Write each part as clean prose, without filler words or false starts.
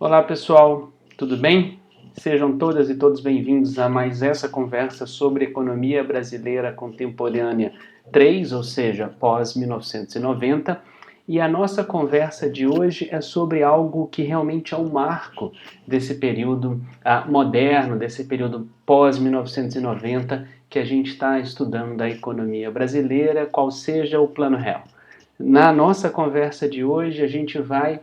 Olá pessoal, tudo bem? Sejam todas e todos bem-vindos a mais essa conversa sobre economia brasileira contemporânea 3, ou seja, pós-1990. E a nossa conversa de hoje é sobre algo que realmente é um marco desse período moderno, desse período pós-1990 que a gente está estudando da economia brasileira, qual seja o Plano Real. Na nossa conversa de hoje, a gente vai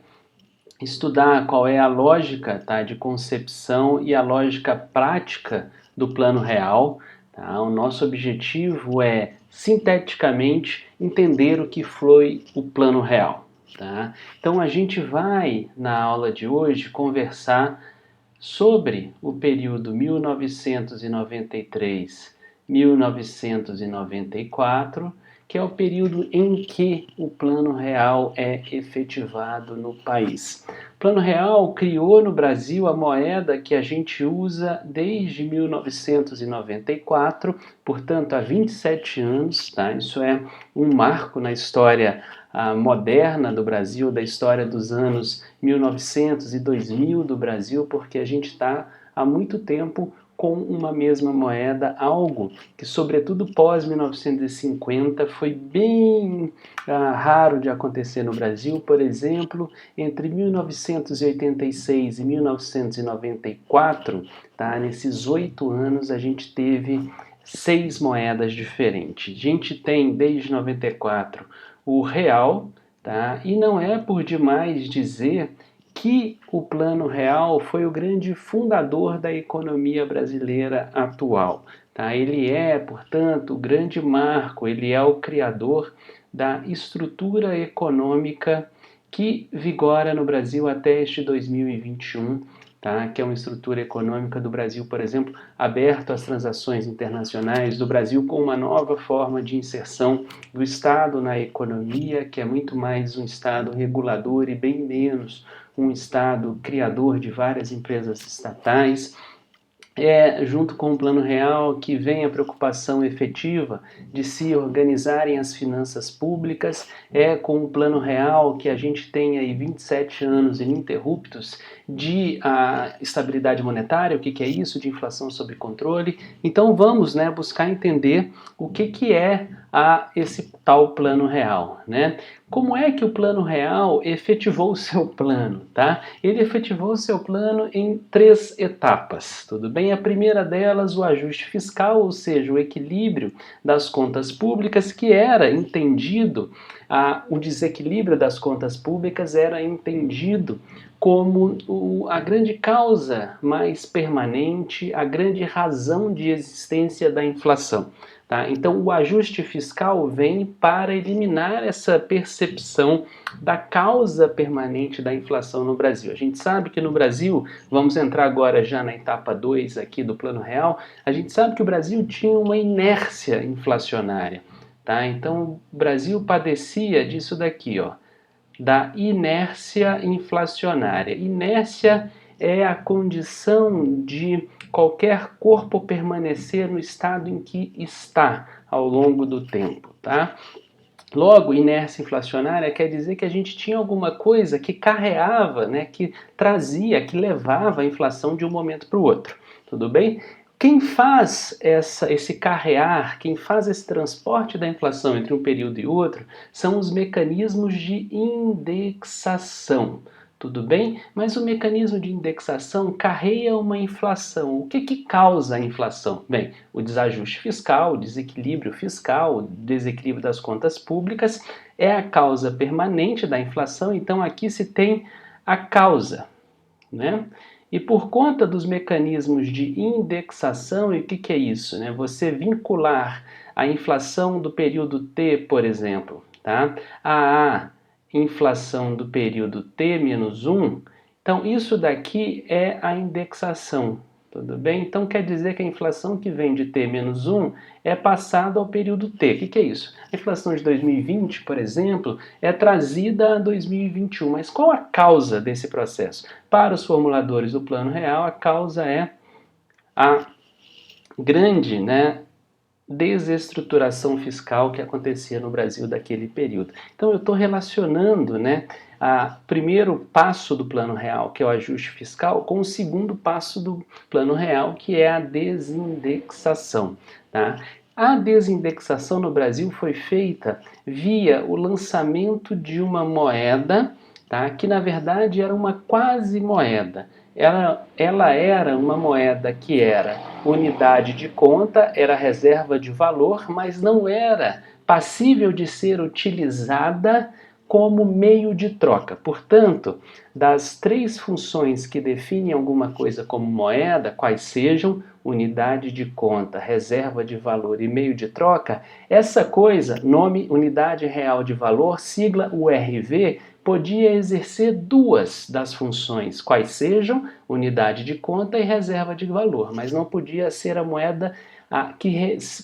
estudar qual é a lógica, tá, de concepção e a lógica prática do Plano Real. Tá? O nosso objetivo é, sinteticamente, entender o que foi o Plano Real. Tá? Então, a gente vai, na aula de hoje, conversar sobre o período 1993-1994, que é o período em que o Plano Real é efetivado no país. O Plano Real criou no Brasil a moeda que a gente usa desde 1994, portanto há 27 anos, tá? Isso é um marco na história moderna do Brasil, da história dos anos 1900 e 2000 do Brasil, porque a gente está há muito tempo com uma mesma moeda, algo que, sobretudo pós-1950, foi bem raro de acontecer no Brasil. Por exemplo, entre 1986 e 1994, tá, nesses 8 anos, a gente teve 6 moedas diferentes. A gente tem, desde 94, o real, tá? E não é por demais dizer que o Plano Real foi o grande fundador da economia brasileira atual. Tá? Ele é, portanto, o grande marco, ele é o criador da estrutura econômica que vigora no Brasil até este 2021, tá? Que é uma estrutura econômica do Brasil, por exemplo, aberto às transações internacionais, do Brasil com uma nova forma de inserção do Estado na economia, que é muito mais um Estado regulador e bem menos um Estado criador de várias empresas estatais. Junto com o Plano Real, que vem a preocupação efetiva de se organizarem as finanças públicas. É com o Plano Real que a gente tem aí 27 anos ininterruptos de estabilidade monetária. O que é isso? De inflação sob controle. Então vamos, né, buscar entender o que é esse tal Plano Real, né? Como é que o Plano Real efetivou o seu plano, tá? Ele efetivou o seu plano em 3 etapas, tudo bem? A primeira delas, o ajuste fiscal, ou seja, o equilíbrio das contas públicas, que era entendido, o desequilíbrio das contas públicas era entendido como a grande causa mais permanente, a grande razão de existência da inflação. Tá? Então, o ajuste fiscal vem para eliminar essa percepção da causa permanente da inflação no Brasil. A gente sabe que no Brasil, vamos entrar agora já na etapa 2 aqui do Plano Real, a gente sabe que o Brasil tinha uma inércia inflacionária. Tá? Então, o Brasil padecia disso daqui, ó, da inércia inflacionária. Inércia é a condição de qualquer corpo permanecer no estado em que está ao longo do tempo, tá? Logo, inércia inflacionária quer dizer que a gente tinha alguma coisa que carreava, né, que trazia, que levava a inflação de um momento para o outro, tudo bem? Quem faz esse carrear, quem faz esse transporte da inflação entre um período e outro, são os mecanismos de indexação. Tudo bem? Mas o mecanismo de indexação carrega uma inflação. O que causa a inflação? Bem, o desajuste fiscal, o desequilíbrio fiscal, o desequilíbrio das contas públicas é a causa permanente da inflação. Então aqui se tem a causa, né? E por conta dos mecanismos de indexação, e o que é isso? Né? Você vincular a inflação do período T, por exemplo, tá? A inflação do período T-1, então isso daqui é a indexação, tudo bem? Então quer dizer que a inflação que vem de T-1 é passada ao período T. O que é isso? A inflação de 2020, por exemplo, é trazida a 2021. Mas qual a causa desse processo? Para os formuladores do Plano Real, a causa é a grande, né, desestruturação fiscal que acontecia no Brasil daquele período. Então eu estou relacionando, né, primeiro passo do Plano Real, que é o ajuste fiscal, com o segundo passo do Plano Real, que é a desindexação. Tá? A desindexação no Brasil foi feita via o lançamento de uma moeda, tá? Que na verdade era uma quase moeda. Ela era uma moeda que era unidade de conta, era reserva de valor, mas não era passível de ser utilizada como meio de troca. Portanto, das três funções que definem alguma coisa como moeda, quais sejam unidade de conta, reserva de valor e meio de troca, essa coisa, nome unidade real de valor, sigla URV, podia exercer duas das funções, quais sejam unidade de conta e reserva de valor, mas não podia ser a moeda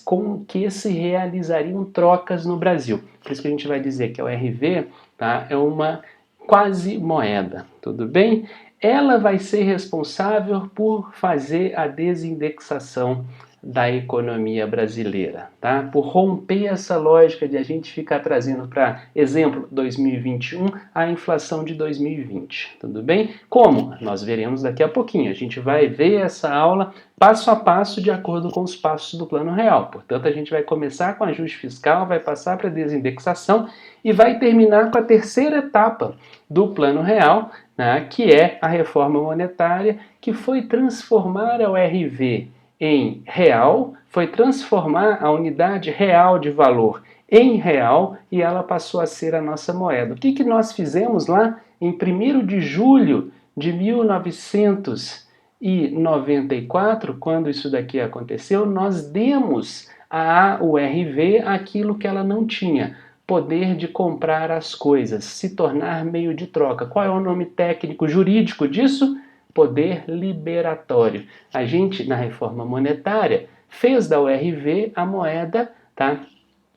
com que se realizariam trocas no Brasil. Por isso que a gente vai dizer que a URV, tá, é uma quase moeda, tudo bem? Ela vai ser responsável por fazer a desindexação da economia brasileira, tá? Por romper essa lógica de a gente ficar trazendo para exemplo 2021 a inflação de 2020, tudo bem? Como? Nós veremos daqui a pouquinho. A gente vai ver essa aula passo a passo de acordo com os passos do Plano Real. Portanto, a gente vai começar com ajuste fiscal, vai passar para desindexação e vai terminar com a terceira etapa do Plano Real, né, que é a reforma monetária, que foi transformar a URV em real, foi transformar a unidade real de valor em real e ela passou a ser a nossa moeda. O que nós fizemos lá em 1º de julho de 1994, quando isso daqui aconteceu? Nós demos à URV aquilo que ela não tinha: poder de comprar as coisas, se tornar meio de troca. Qual é o nome técnico jurídico disso? Poder liberatório. A gente, na reforma monetária, fez da URV a moeda, tá,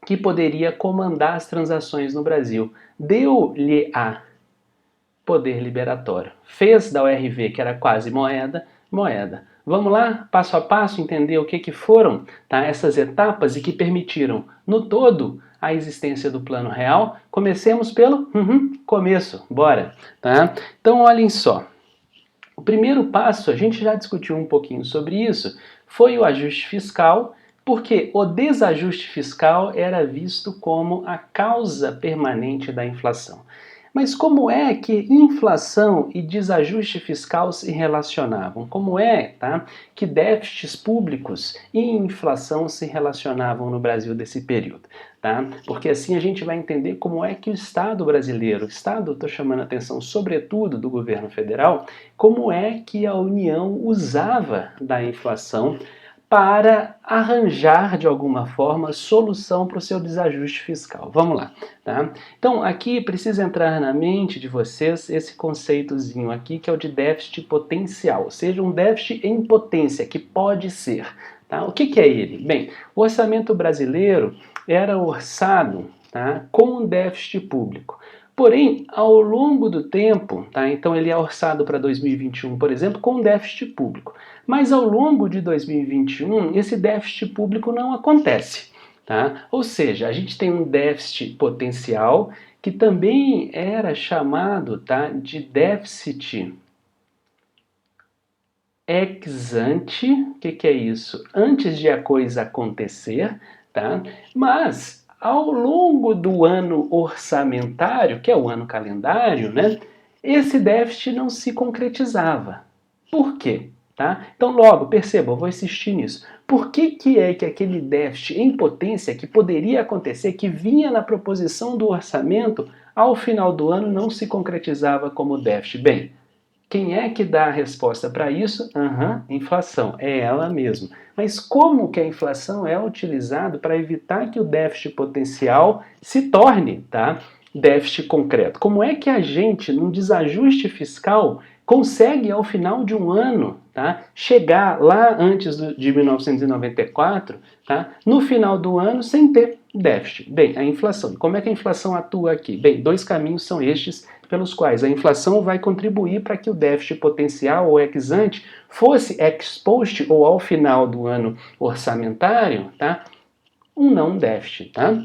que poderia comandar as transações no Brasil. Deu-lhe a poder liberatório. Fez da URV, que era quase moeda, moeda. Vamos lá, passo a passo, entender o que foram, tá, essas etapas e que permitiram, no todo, a existência do Plano Real. Comecemos pelo começo, bora. Tá? Então, olhem só. O primeiro passo, a gente já discutiu um pouquinho sobre isso, foi o ajuste fiscal, porque o desajuste fiscal era visto como a causa permanente da inflação. Mas como é que inflação e desajuste fiscal se relacionavam? Como é, tá, que déficits públicos e inflação se relacionavam no Brasil desse período? Tá? Porque assim a gente vai entender como é que o Estado brasileiro, o Estado, estou chamando a atenção sobretudo do governo federal, como é que a União usava da inflação para arranjar, de alguma forma, solução para o seu desajuste fiscal. Vamos lá. Tá? Então, aqui precisa entrar na mente de vocês esse conceitozinho aqui, que é o de déficit potencial, ou seja, um déficit em potência, que pode ser. Tá? O que é ele? Bem, o orçamento brasileiro era orçado, tá, com um déficit público. Porém, ao longo do tempo, tá, então ele é orçado para 2021, por exemplo, com um déficit público. Mas ao longo de 2021, esse déficit público não acontece. Tá? Ou seja, a gente tem um déficit potencial que também era chamado, tá, de déficit ex ante. O que é isso? Antes de a coisa acontecer, tá? Mas ao longo do ano orçamentário, que é o ano calendário, né, esse déficit não se concretizava. Por quê? Tá? Então, logo, perceba, eu vou insistir nisso. Por que é que aquele déficit em potência que poderia acontecer, que vinha na proposição do orçamento, ao final do ano não se concretizava como déficit? Bem, quem é que dá a resposta para isso? Inflação, é ela mesma. Mas como que a inflação é utilizada para evitar que o déficit potencial se torne, tá, déficit concreto? Como é que a gente, num desajuste fiscal, consegue, ao final de um ano, tá, chegar lá antes de 1994, tá, no final do ano, sem ter déficit? Bem, a inflação. Como é que a inflação atua aqui? Bem, dois caminhos são estes pelos quais a inflação vai contribuir para que o déficit potencial ou ex ante fosse ex post, ou ao final do ano orçamentário, tá, um não déficit. Tá?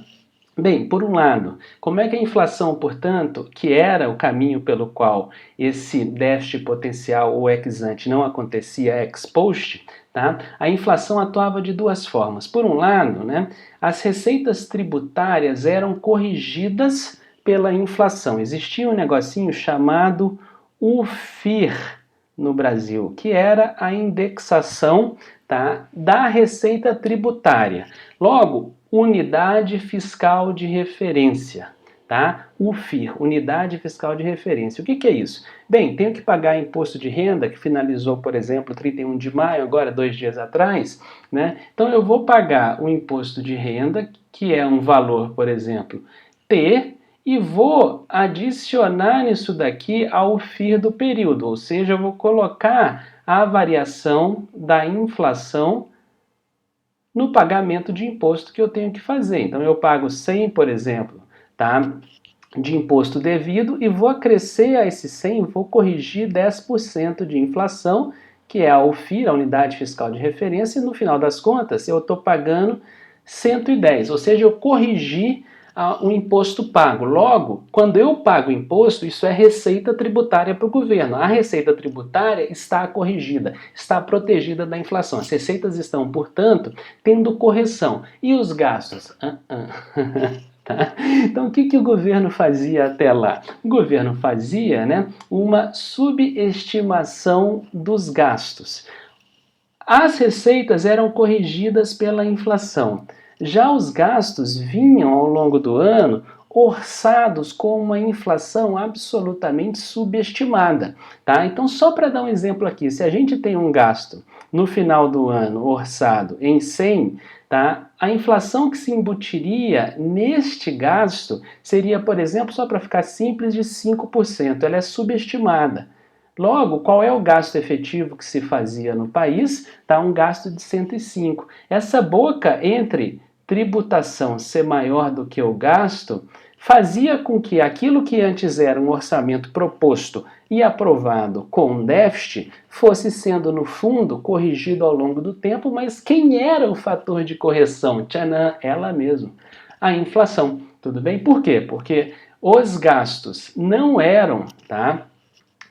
Bem, por um lado, como é que a inflação, portanto, que era o caminho pelo qual esse déficit potencial ou ex ante não acontecia ex post, tá? A inflação atuava de duas formas. Por um lado, né, as receitas tributárias eram corrigidas pela inflação. Existia um negocinho chamado UFIR no Brasil, que era a indexação, tá, da receita tributária. Logo, unidade fiscal de referência, tá? UFIR, unidade fiscal de referência. O que é isso? Bem, tenho que pagar imposto de renda, que finalizou, por exemplo, 31 de maio, agora 2 dias atrás, né? Então eu vou pagar o imposto de renda, que é um valor, por exemplo, T, e vou adicionar nisso daqui ao UFIR do período, ou seja, eu vou colocar a variação da inflação no pagamento de imposto que eu tenho que fazer. Então eu pago 100, por exemplo, tá, de imposto devido e vou acrescer a esse 100, vou corrigir 10% de inflação, que é a UFIR, a unidade fiscal de referência, e no final das contas eu estou pagando 110, ou seja, eu corrigi o imposto pago. Logo, quando eu pago imposto, isso é receita tributária para o governo. A receita tributária está corrigida, está protegida da inflação. As receitas estão, portanto, tendo correção. E os gastos? Tá? Então, o que o governo fazia até lá? O governo fazia, né, uma subestimação dos gastos. As receitas eram corrigidas pela inflação. Já os gastos vinham ao longo do ano orçados com uma inflação absolutamente subestimada, tá? Então, só para dar um exemplo aqui, se a gente tem um gasto no final do ano orçado em 100, tá? A inflação que se embutiria neste gasto seria, por exemplo, só para ficar simples, de 5%. Ela é subestimada. Logo, qual é o gasto efetivo que se fazia no país? Tá, um gasto de 105. Essa boca entre tributação ser maior do que o gasto fazia com que aquilo que antes era um orçamento proposto e aprovado com déficit fosse sendo, no fundo, corrigido ao longo do tempo, mas quem era o fator de correção? Tchanã, ela mesma, a inflação. Tudo bem? Por quê? Porque os gastos não eram, tá,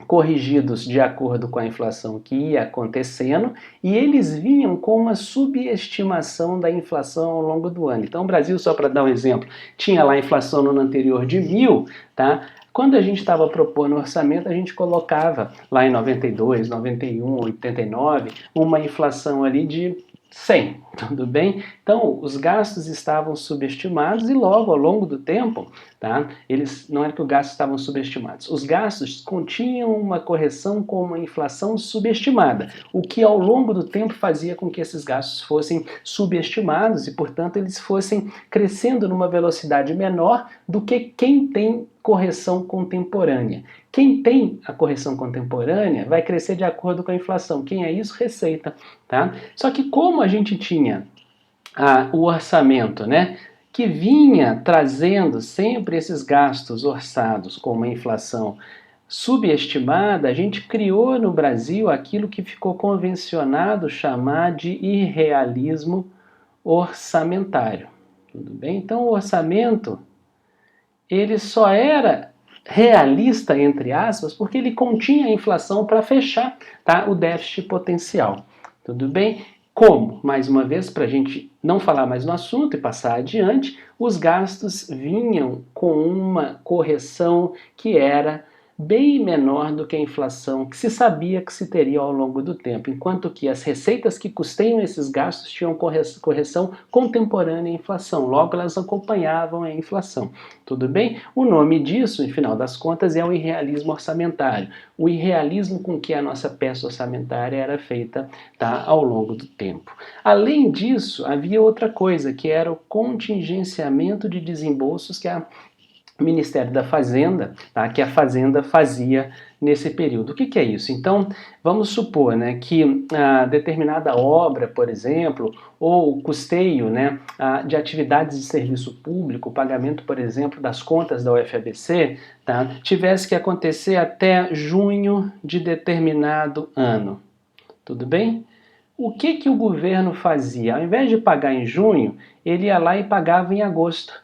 corrigidos de acordo com a inflação que ia acontecendo, e eles vinham com uma subestimação da inflação ao longo do ano. Então, o Brasil, só para dar um exemplo, tinha lá a inflação no ano anterior de 1.000, tá? Quando a gente estava propondo o orçamento, a gente colocava lá em 92, 91, 89, uma inflação ali de 100, tudo bem? Então, os gastos estavam subestimados e logo, ao longo do tempo, tá? Eles, não era que os gastos estavam subestimados, os gastos continham uma correção com uma inflação subestimada, o que ao longo do tempo fazia com que esses gastos fossem subestimados e, portanto, eles fossem crescendo numa velocidade menor do que quem tem correção contemporânea. Quem tem a correção contemporânea vai crescer de acordo com a inflação. Quem é isso? Receita, tá? Só que como a gente tinha o orçamento, né, que vinha trazendo sempre esses gastos orçados com uma inflação subestimada, a gente criou no Brasil aquilo que ficou convencionado chamar de irrealismo orçamentário. Tudo bem? Então, o orçamento ele só era realista, entre aspas, porque ele continha a inflação para fechar, tá, o déficit potencial. Tudo bem? Como? Mais uma vez, para a gente não falar mais no assunto e passar adiante, os gastos vinham com uma correção que era bem menor do que a inflação que se sabia que se teria ao longo do tempo, enquanto que as receitas que custeiam esses gastos tinham correção contemporânea à inflação, logo elas acompanhavam a inflação. Tudo bem? O nome disso, no final das contas, é o irrealismo orçamentário, o irrealismo com que a nossa peça orçamentária era feita, tá, ao longo do tempo. Além disso, havia outra coisa, que era o contingenciamento de desembolsos que o Ministério da Fazenda, tá, que a Fazenda fazia nesse período. O que é isso? Então, vamos supor, né, que determinada obra, por exemplo, ou custeio, né, de atividades de serviço público, o pagamento, por exemplo, das contas da UFABC, tá, tivesse que acontecer até junho de determinado ano. Tudo bem? O que o governo fazia? Ao invés de pagar em junho, ele ia lá e pagava em agosto.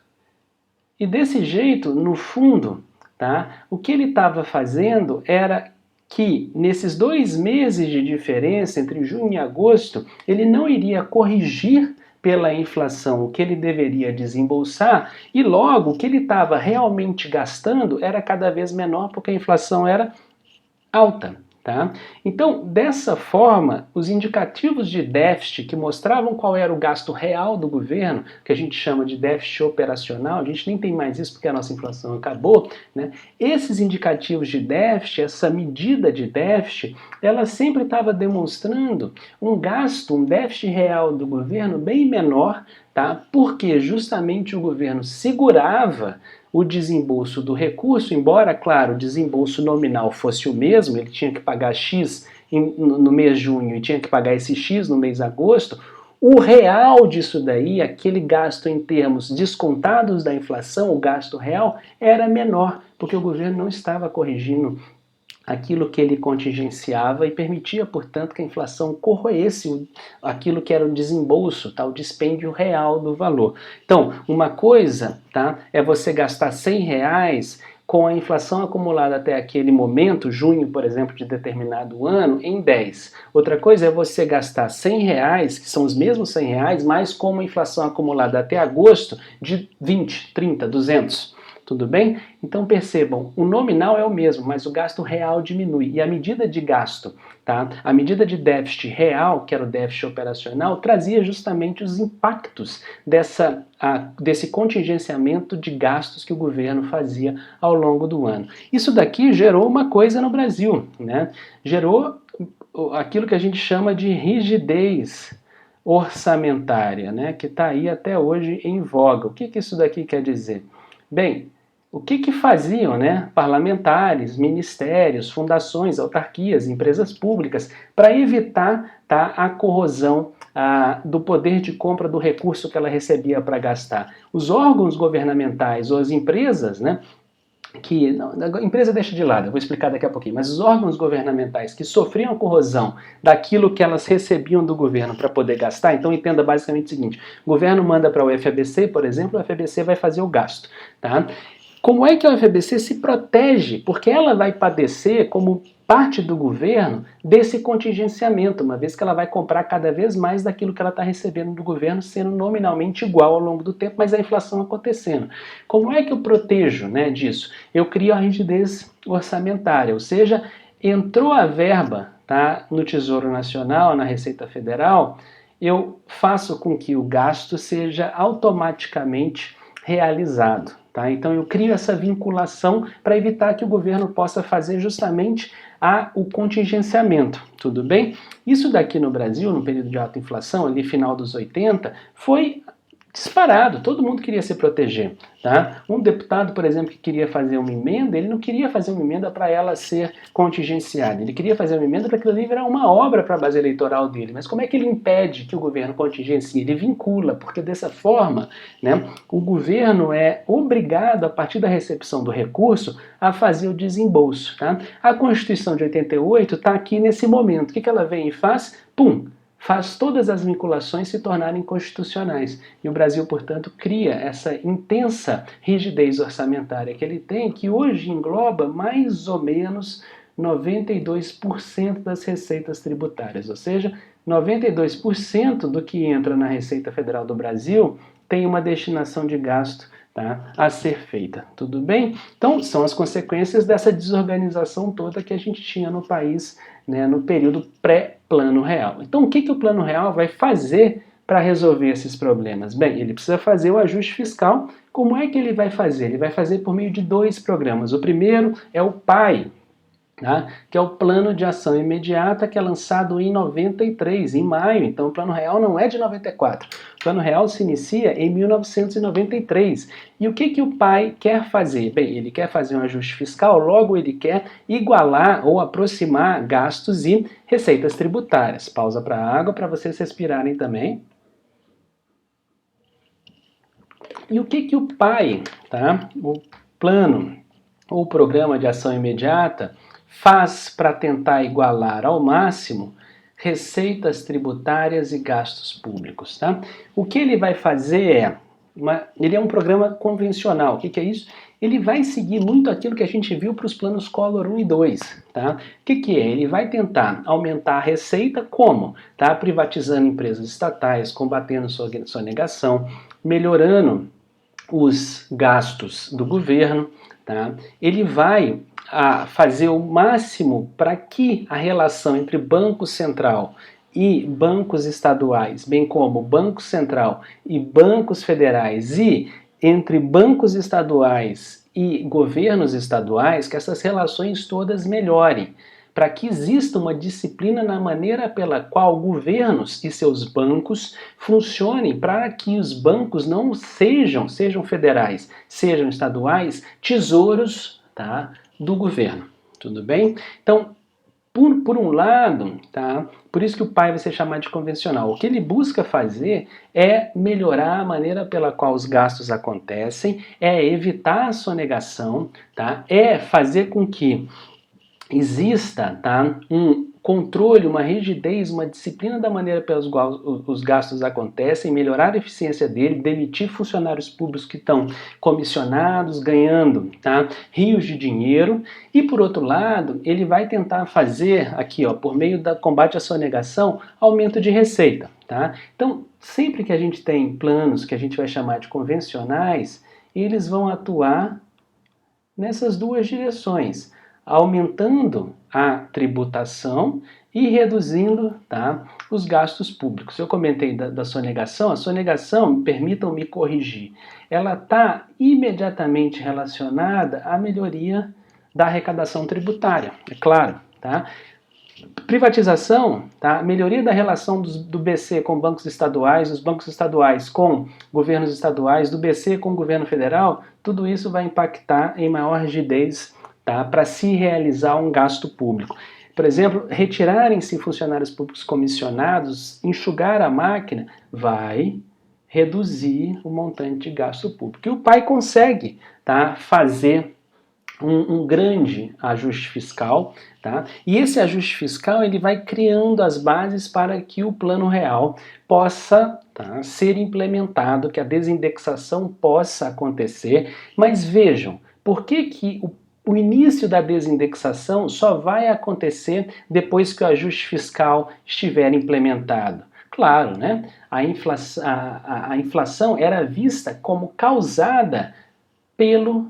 E desse jeito, no fundo, tá, o que ele estava fazendo era que nesses 2 meses de diferença entre junho e agosto, ele não iria corrigir pela inflação o que ele deveria desembolsar e logo o que ele estava realmente gastando era cada vez menor porque a inflação era alta. Tá? Então, dessa forma, os indicativos de déficit que mostravam qual era o gasto real do governo, que a gente chama de déficit operacional, a gente nem tem mais isso porque a nossa inflação acabou, né? Esses indicativos de déficit, essa medida de déficit, ela sempre estava demonstrando um gasto, um déficit real do governo bem menor, tá? Porque justamente o governo segurava o desembolso do recurso, embora, claro, o desembolso nominal fosse o mesmo, ele tinha que pagar X no mês de junho e tinha que pagar esse X no mês de agosto, o real disso daí, aquele gasto em termos descontados da inflação, o gasto real, era menor, porque o governo não estava corrigindo aquilo que ele contingenciava e permitia, portanto, que a inflação corroesse aquilo que era o desembolso, tá? O dispêndio real do valor. Então, uma coisa, tá, é você gastar R$100 com a inflação acumulada até aquele momento, junho, por exemplo, de determinado ano, em 10. Outra coisa é você gastar R$100, que são os mesmos R$100, mas com uma inflação acumulada até agosto de 20, 30, 200. Tudo bem? Então percebam, o nominal é o mesmo, mas o gasto real diminui. E a medida de gasto, tá? A medida de déficit real, que era o déficit operacional, trazia justamente os impactos desse contingenciamento de gastos que o governo fazia ao longo do ano. Isso daqui gerou uma coisa no Brasil, né? Gerou aquilo que a gente chama de rigidez orçamentária, né? Que está aí até hoje em voga. O que isso daqui quer dizer? Bem, o que faziam, né, parlamentares, ministérios, fundações, autarquias, empresas públicas para evitar, tá, a corrosão do poder de compra do recurso que ela recebia para gastar? Os órgãos governamentais ou as empresas, né, a empresa deixa de lado, eu vou explicar daqui a pouquinho, mas os órgãos governamentais que sofriam corrosão daquilo que elas recebiam do governo para poder gastar, então entenda basicamente o seguinte: o governo manda para o FABC, por exemplo, o FABC vai fazer o gasto, tá? Como é que a UFABC se protege? Porque ela vai padecer como parte do governo desse contingenciamento, uma vez que ela vai comprar cada vez mais daquilo que ela está recebendo do governo, sendo nominalmente igual ao longo do tempo, mas a inflação acontecendo. Como é que eu protejo, né, disso? Eu crio a rigidez orçamentária, ou seja, entrou a verba, tá, no Tesouro Nacional, na Receita Federal, eu faço com que o gasto seja automaticamente realizado. Tá? Então eu crio essa vinculação para evitar que o governo possa fazer justamente o contingenciamento, tudo bem? Isso daqui no Brasil, no período de alta inflação, ali final dos 80, foi disparado, todo mundo queria se proteger. Tá? Um deputado, por exemplo, que queria fazer uma emenda, ele não queria fazer uma emenda para ela ser contingenciada, ele queria fazer uma emenda para aquilo ali virar uma obra para a base eleitoral dele. Mas como é que ele impede que o governo contingencie? Ele vincula, porque dessa forma, né, o governo é obrigado, a partir da recepção do recurso, a fazer o desembolso. Tá? A Constituição de 88 está aqui nesse momento. O que ela vem e faz? Pum! Faz todas as vinculações se tornarem constitucionais. E o Brasil, portanto, cria essa intensa rigidez orçamentária que ele tem, que hoje engloba mais ou menos 92% das receitas tributárias. Ou seja, 92% do que entra na Receita Federal do Brasil tem uma destinação de gasto, tá, a ser feita. Tudo bem? Então, são as consequências dessa desorganização toda que a gente tinha no país, né, no período pré-Plano Real. Então, o que o Plano Real vai fazer para resolver esses problemas? Bem, ele precisa fazer o ajuste fiscal. Como é que ele vai fazer? Ele vai fazer por meio de 2 programas. O primeiro é o PAI, tá? Que é o Plano de Ação Imediata, que é lançado em 93, em maio. Então o Plano Real não é de 94. O Plano Real se inicia em 1993. E o que o PAI quer fazer? Bem, ele quer fazer um ajuste fiscal, logo ele quer igualar ou aproximar gastos e receitas tributárias. Pausa para a água para vocês respirarem também. E o que o PAI, tá? O Plano ou Programa de Ação Imediata, faz para tentar igualar ao máximo receitas tributárias e gastos públicos. Tá? O que ele vai fazer é, ele é um programa convencional. O que é isso? Ele vai seguir muito aquilo que a gente viu para os planos Collor 1 e 2. Tá? O que é? Ele vai tentar aumentar a receita como? Tá? Privatizando empresas estatais, combatendo sonegação, melhorando os gastos do governo. Tá? Ele vai fazer o máximo para que a relação entre Banco Central e bancos estaduais, bem como Banco Central e bancos federais e entre bancos estaduais e governos estaduais, que essas relações todas melhorem, para que exista uma disciplina na maneira pela qual governos e seus bancos funcionem, para que os bancos não sejam federais, sejam estaduais, tesouros, tá, do governo. Tudo bem? Então, por um lado, tá? Por isso que o PAI vai ser chamado de convencional. O que ele busca fazer é melhorar a maneira pela qual os gastos acontecem, é evitar a sonegação, tá? É fazer com que exista, tá, um controle, uma rigidez, uma disciplina da maneira pelos quais os gastos acontecem, melhorar a eficiência dele, demitir funcionários públicos que estão comissionados, ganhando, tá, rios de dinheiro. E por outro lado, ele vai tentar fazer aqui, ó, por meio do combate à sonegação, aumento de receita. Tá? Então, sempre que a gente tem planos que a gente vai chamar de convencionais, eles vão atuar nessas duas direções, aumentando a tributação e reduzindo, tá, os gastos públicos. Eu comentei da sonegação. A sonegação, permitam-me corrigir, ela está imediatamente relacionada à melhoria da arrecadação tributária, é claro. Tá? Privatização, tá? Melhoria da relação do BC com bancos estaduais, dos bancos estaduais com governos estaduais, do BC com o governo federal, tudo isso vai impactar em maior rigidez, tá? Para se realizar um gasto público. Por exemplo, retirarem-se funcionários públicos comissionados, enxugar a máquina, vai reduzir o montante de gasto público. E o PAI consegue, tá, fazer um grande ajuste fiscal, tá? E esse ajuste fiscal ele vai criando as bases para que o plano real possa, tá, ser implementado, que a desindexação possa acontecer. Mas vejam, por que o início da desindexação só vai acontecer depois que o ajuste fiscal estiver implementado? Claro, né? A inflação era vista como causada pelo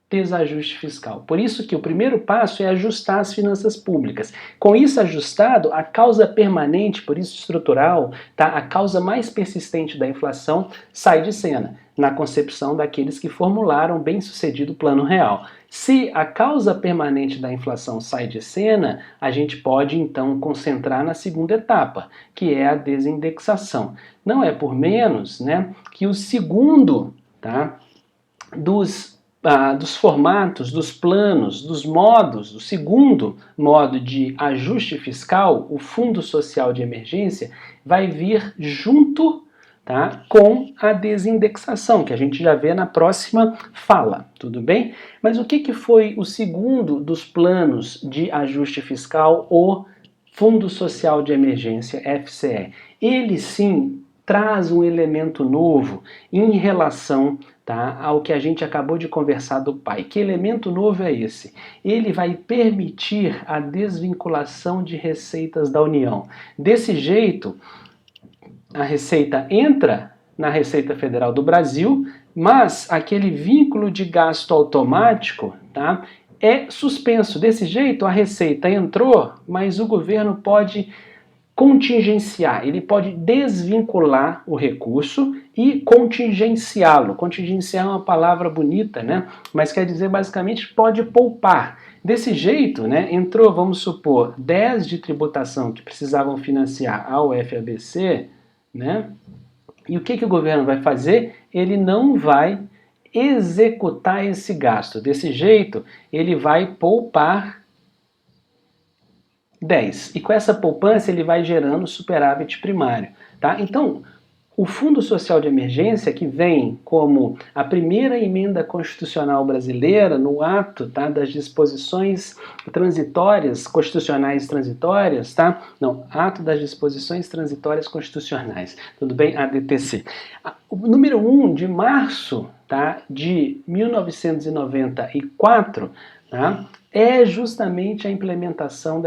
desajuste fiscal. Por isso que o primeiro passo é ajustar as finanças públicas. Com isso ajustado, a causa permanente, por isso estrutural, tá? A causa mais persistente da inflação sai de cena, na concepção daqueles que formularam bem-sucedido plano real. Se a causa permanente da inflação sai de cena, a gente pode então concentrar na segunda etapa, que é a desindexação. Não é por menos, né, que o segundo, tá, dos formatos, dos planos, dos modos, o segundo modo de ajuste fiscal, o Fundo Social de Emergência, vai vir junto, tá, com a desindexação, que a gente já vê na próxima fala, tudo bem? Mas o que foi o segundo dos planos de ajuste fiscal, o Fundo Social de Emergência, FCE? Ele sim traz um elemento novo em relação, tá, ao que a gente acabou de conversar do PAI. Que elemento novo é esse? Ele vai permitir a desvinculação de receitas da União. Desse jeito, a receita entra na Receita Federal do Brasil, mas aquele vínculo de gasto automático, tá, é suspenso. Desse jeito, a receita entrou, mas o governo pode contingenciar, ele pode desvincular o recurso e contingenciá-lo. Contingenciar é uma palavra bonita, né? Mas quer dizer basicamente pode poupar. Desse jeito, né, entrou, vamos supor, 10 de tributação que precisavam financiar a UFABC, né? E o que o governo vai fazer? Ele não vai executar esse gasto. Desse jeito, ele vai poupar 10. E com essa poupança ele vai gerando superávit primário. Tá? Então, o Fundo Social de Emergência, que vem como a primeira emenda constitucional brasileira no ato, tá, das disposições transitórias, constitucionais transitórias, tá? Não, ato das disposições transitórias constitucionais, tudo bem? ADTC. O número 1 de março, tá, de 1994, tá, é justamente a implementação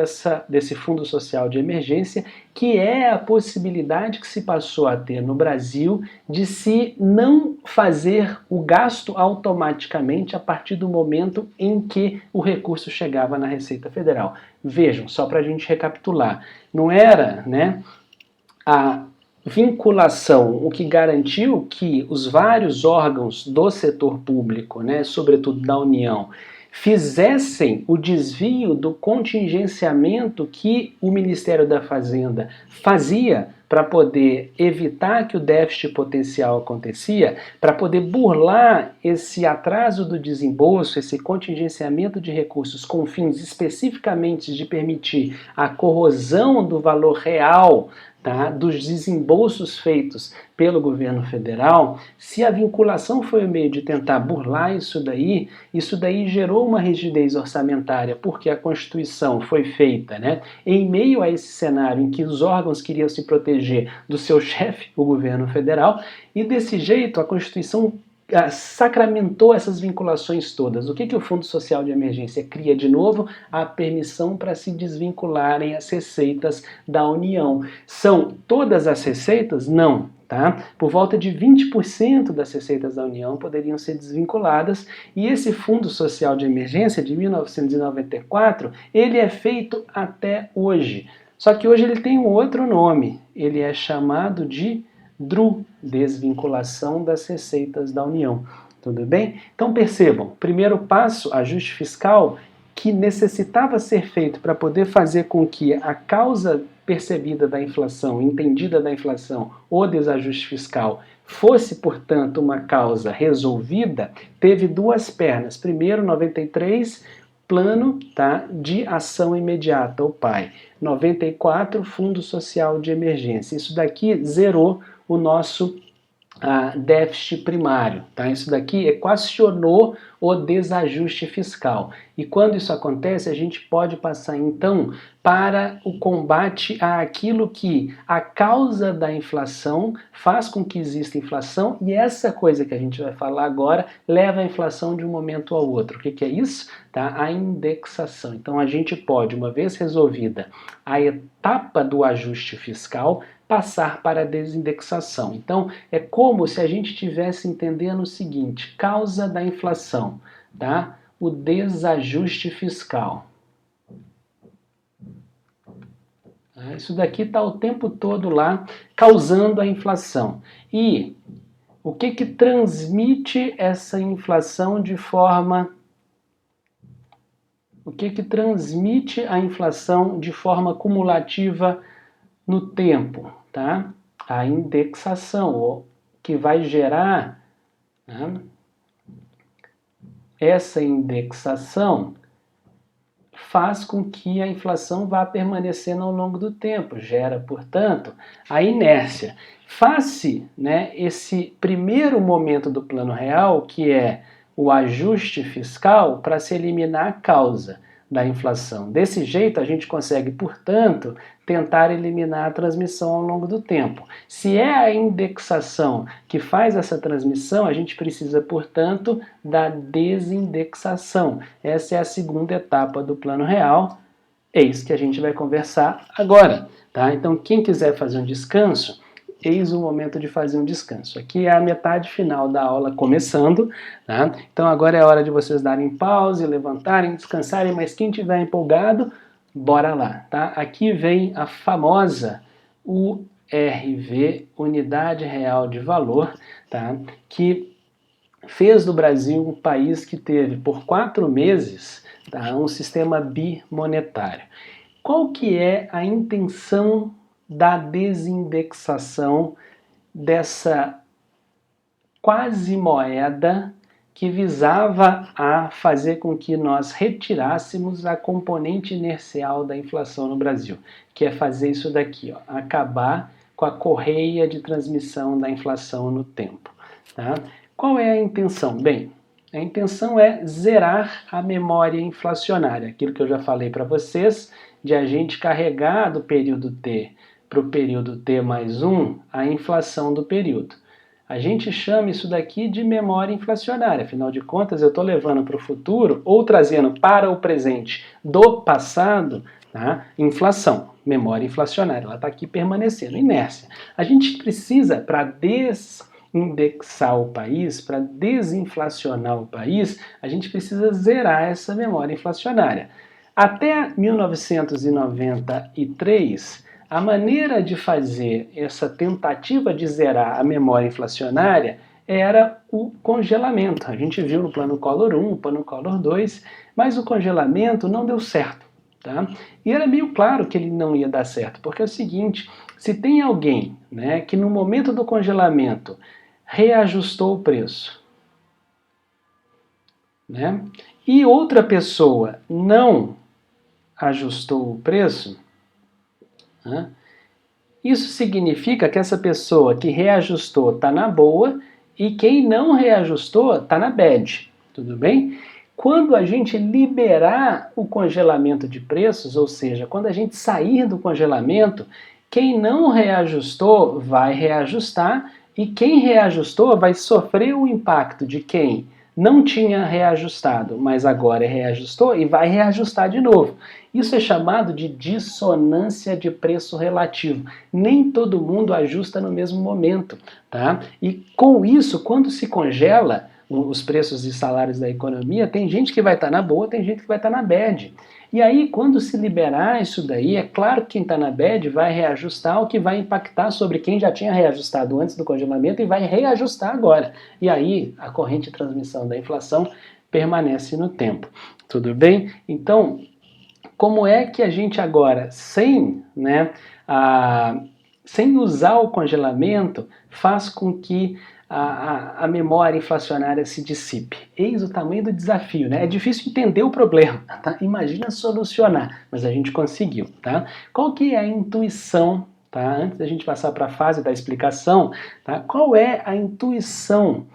desse Fundo Social de Emergência, que é a possibilidade que se passou a ter no Brasil de se não fazer o gasto automaticamente a partir do momento em que o recurso chegava na Receita Federal. Vejam, só para a gente recapitular, não era, né, a vinculação o que garantiu que os vários órgãos do setor público, né, sobretudo da União, fizessem o desvio do contingenciamento que o Ministério da Fazenda fazia para poder evitar que o déficit potencial acontecia, para poder burlar esse atraso do desembolso, esse contingenciamento de recursos com fins especificamente de permitir a corrosão do valor real, tá, dos desembolsos feitos pelo governo federal. Se a vinculação foi o meio de tentar burlar isso daí gerou uma rigidez orçamentária, porque a Constituição foi feita, né, em meio a esse cenário em que os órgãos queriam se proteger do seu chefe, o governo federal, e desse jeito a Constituição sacramentou essas vinculações todas. O que o Fundo Social de Emergência cria de novo? A permissão para se desvincularem as receitas da União. São todas as receitas? Não. Tá? Por volta de 20% das receitas da União poderiam ser desvinculadas, e esse Fundo Social de Emergência de 1994, ele é feito até hoje. Só que hoje ele tem um outro nome, ele é chamado de DRU, Desvinculação das Receitas da União. Tudo bem? Então percebam, primeiro passo, ajuste fiscal, que necessitava ser feito para poder fazer com que a causa percebida da inflação, entendida da inflação, o desajuste fiscal, fosse, portanto, uma causa resolvida, teve duas pernas. Primeiro, 93, Plano, tá, de Ação Imediata, o PAI. 94, Fundo Social de Emergência. Isso daqui zerou o nosso déficit primário. Tá? Isso daqui equacionou o desajuste fiscal. E quando isso acontece, a gente pode passar então para o combate àquilo que a causa da inflação faz com que exista inflação, e essa coisa que a gente vai falar agora leva a inflação de um momento ao outro. O que é isso? Tá? A indexação. Então a gente pode, uma vez resolvida a etapa do ajuste fiscal, passar para a desindexação. Então, é como se a gente estivesse entendendo o seguinte: causa da inflação, tá? O desajuste fiscal. Isso daqui está o tempo todo lá causando a inflação. E o que transmite essa inflação de forma... O que transmite a inflação de forma cumulativa no tempo? Tá? A indexação, que vai gerar, né, essa indexação faz com que a inflação vá permanecendo ao longo do tempo, gera, portanto, a inércia. Face, né, esse primeiro momento do Plano Real, que é o ajuste fiscal, para se eliminar a causa da inflação. Desse jeito, a gente consegue, portanto, tentar eliminar a transmissão ao longo do tempo. Se é a indexação que faz essa transmissão, a gente precisa, portanto, da desindexação. Essa é a segunda etapa do Plano Real. É isso que a gente vai conversar agora. Tá? Então, quem quiser fazer um descanso, eis o momento de fazer um descanso. Aqui é a metade final da aula começando, tá? Então agora é a hora de vocês darem pause, levantarem, descansarem, mas quem estiver empolgado, bora lá, tá? Aqui vem a famosa URV, Unidade Real de Valor, tá? Que fez do Brasil um país que teve por 4 meses, tá, um sistema bimonetário. Qual que é a intenção da desindexação dessa quase moeda que visava a fazer com que nós retirássemos a componente inercial da inflação no Brasil, que é fazer isso daqui, ó, acabar com a correia de transmissão da inflação no tempo. Tá? Qual é a intenção? Bem, a intenção é zerar a memória inflacionária, aquilo que eu já falei para vocês, de a gente carregar do período T para o período T mais 1 a inflação do período. A gente chama isso daqui de memória inflacionária, afinal de contas eu estou levando para o futuro ou trazendo para o presente do passado, tá? Inflação, memória inflacionária, ela está aqui permanecendo, inércia. A gente precisa, para desindexar o país, para desinflacionar o país, a gente precisa zerar essa memória inflacionária. Até 1993, a maneira de fazer essa tentativa de zerar a memória inflacionária era o congelamento. A gente viu no Plano Collor 1, no Plano Collor 2, mas o congelamento não deu certo. Tá? E era meio claro que ele não ia dar certo, porque é o seguinte, se tem alguém, né, que no momento do congelamento reajustou o preço, né, e outra pessoa não ajustou o preço, né, isso significa que essa pessoa que reajustou está na boa e quem não reajustou está na bad, tudo bem? Quando a gente liberar o congelamento de preços, ou seja, quando a gente sair do congelamento, quem não reajustou vai reajustar e quem reajustou vai sofrer o impacto de quem não tinha reajustado, mas agora reajustou e vai reajustar de novo. Isso é chamado de dissonância de preço relativo. Nem todo mundo ajusta no mesmo momento, tá? E com isso, quando se congela os preços e salários da economia, tem gente que vai estar na boa, tem gente que vai estar na bad. E aí, quando se liberar isso daí, é claro que quem está na bad vai reajustar, o que vai impactar sobre quem já tinha reajustado antes do congelamento e vai reajustar agora. E aí, a corrente de transmissão da inflação permanece no tempo. Tudo bem? Então, como é que a gente agora, sem usar o congelamento, faz com que a memória inflacionária se dissipe? Eis o tamanho do desafio, né? É difícil entender o problema, tá? Imagina solucionar, mas a gente conseguiu, tá? Qual que é a intuição, tá? Antes da gente passar para a fase da explicação, tá? Qual é a intuição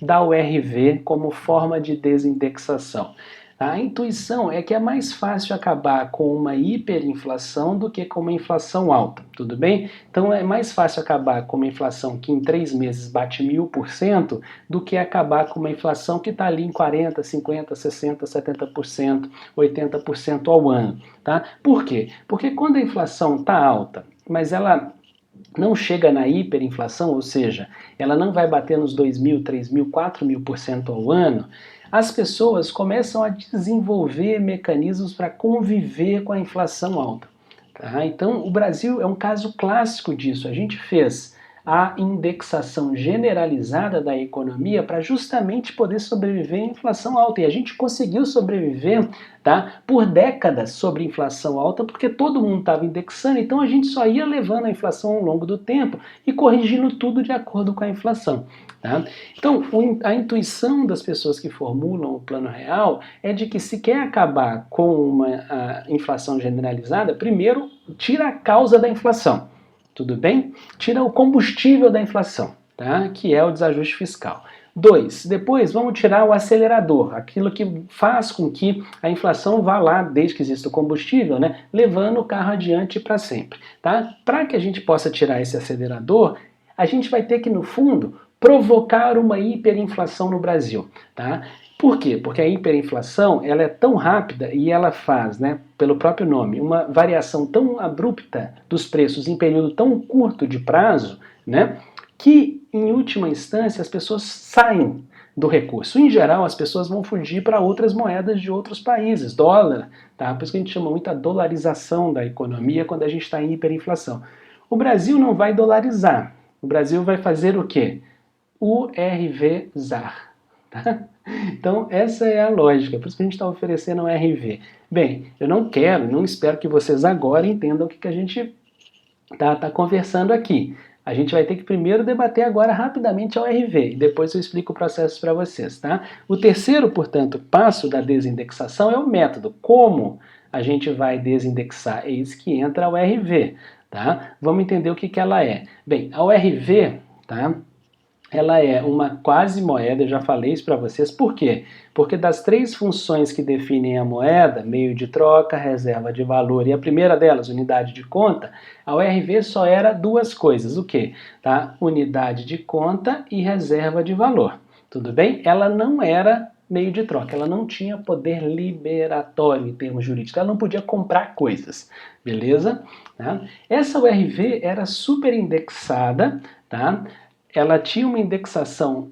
da URV como forma de desindexação? A intuição é que é mais fácil acabar com uma hiperinflação do que com uma inflação alta, tudo bem? Então é mais fácil acabar com uma inflação que em 3 meses bate 1000% do que acabar com uma inflação que está ali em 40%, 50%, 60%, 70%, 80% ao ano, tá? Por quê? Porque quando a inflação está alta, mas ela não chega na hiperinflação, ou seja, ela não vai bater nos 2.000, 3.000, 4.000% ao ano, as pessoas começam a desenvolver mecanismos para conviver com a inflação alta. Tá? Então, o Brasil é um caso clássico disso. A gente fez a indexação generalizada da economia para justamente poder sobreviver à inflação alta. E a gente conseguiu sobreviver, tá, por décadas sobre inflação alta, porque todo mundo estava indexando, então a gente só ia levando a inflação ao longo do tempo e corrigindo tudo de acordo com a inflação. Tá? Então, a intuição das pessoas que formulam o Plano Real é de que se quer acabar com uma inflação generalizada, primeiro tira a causa da inflação. Tudo bem? Tira o combustível da inflação, tá? Que é o desajuste fiscal. 2. Depois vamos tirar o acelerador, aquilo que faz com que a inflação vá lá, desde que exista o combustível, né? Levando o carro adiante para sempre. Tá? Para que a gente possa tirar esse acelerador, a gente vai ter que, no fundo, provocar uma hiperinflação no Brasil. Tá? Por quê? Porque a hiperinflação ela é tão rápida e ela faz, né, pelo próprio nome, uma variação tão abrupta dos preços em período tão curto de prazo, né, que, em última instância, as pessoas saem do recurso. Em geral, as pessoas vão fugir para outras moedas de outros países, dólar, tá? Por isso que a gente chama muito a dolarização da economia quando a gente está em hiperinflação. O Brasil não vai dolarizar. O Brasil vai fazer o quê? URV-ZAR. Tá? Então, essa é a lógica, por isso que a gente está oferecendo um RV. Bem, eu não espero que vocês agora entendam o que a gente está conversando aqui. A gente vai ter que primeiro debater agora rapidamente a ORV, e depois eu explico o processo para vocês, tá? O terceiro, portanto, passo da desindexação é o método. Como a gente vai desindexar? Eis que entra a ORV, tá? Vamos entender o que que ela é. Bem, a URV, tá? Ela é uma quase moeda, eu já falei isso para vocês. Por quê? Porque das três funções que definem a moeda, meio de troca, reserva de valor e a primeira delas, unidade de conta, a URV só era duas coisas. O quê? Tá? Unidade de conta e reserva de valor. Tudo bem? Ela não era meio de troca, ela não tinha poder liberatório em termos jurídicos, ela não podia comprar coisas, beleza? Tá? Essa URV era super indexada, tá? Ela tinha uma indexação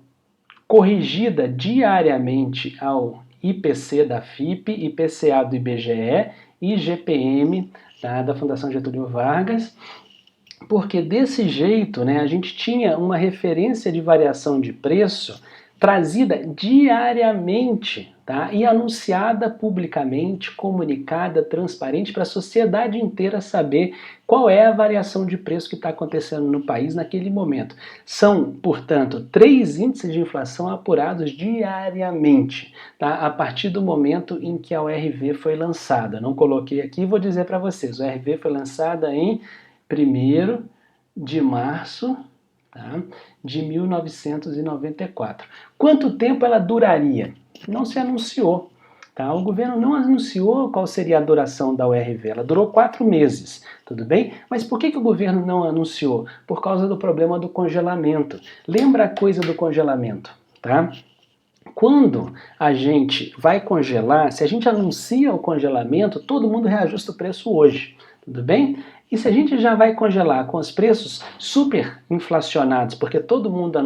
corrigida diariamente ao IPC da FIPE, IPCA do IBGE, IGPM, tá, da Fundação Getúlio Vargas, porque desse jeito, né, a gente tinha uma referência de variação de preço trazida diariamente, tá, e anunciada publicamente, comunicada, transparente, para a sociedade inteira saber qual é a variação de preço que está acontecendo no país naquele momento. São, portanto, 3 índices de inflação apurados diariamente, tá, a partir do momento em que a URV foi lançada. Não coloquei aqui, vou dizer para vocês, a URV foi lançada em 1º de março, tá, de 1994. Quanto tempo ela duraria? Não se anunciou. Tá? O governo não anunciou qual seria a duração da URV. Ela durou 4 meses, tudo bem? Mas por que o governo não anunciou? Por causa do problema do congelamento. Lembra a coisa do congelamento, tá? Quando a gente vai congelar, se a gente anuncia o congelamento, todo mundo reajusta o preço hoje, tudo bem? E se a gente já vai congelar com os preços super inflacionados, porque todo mundo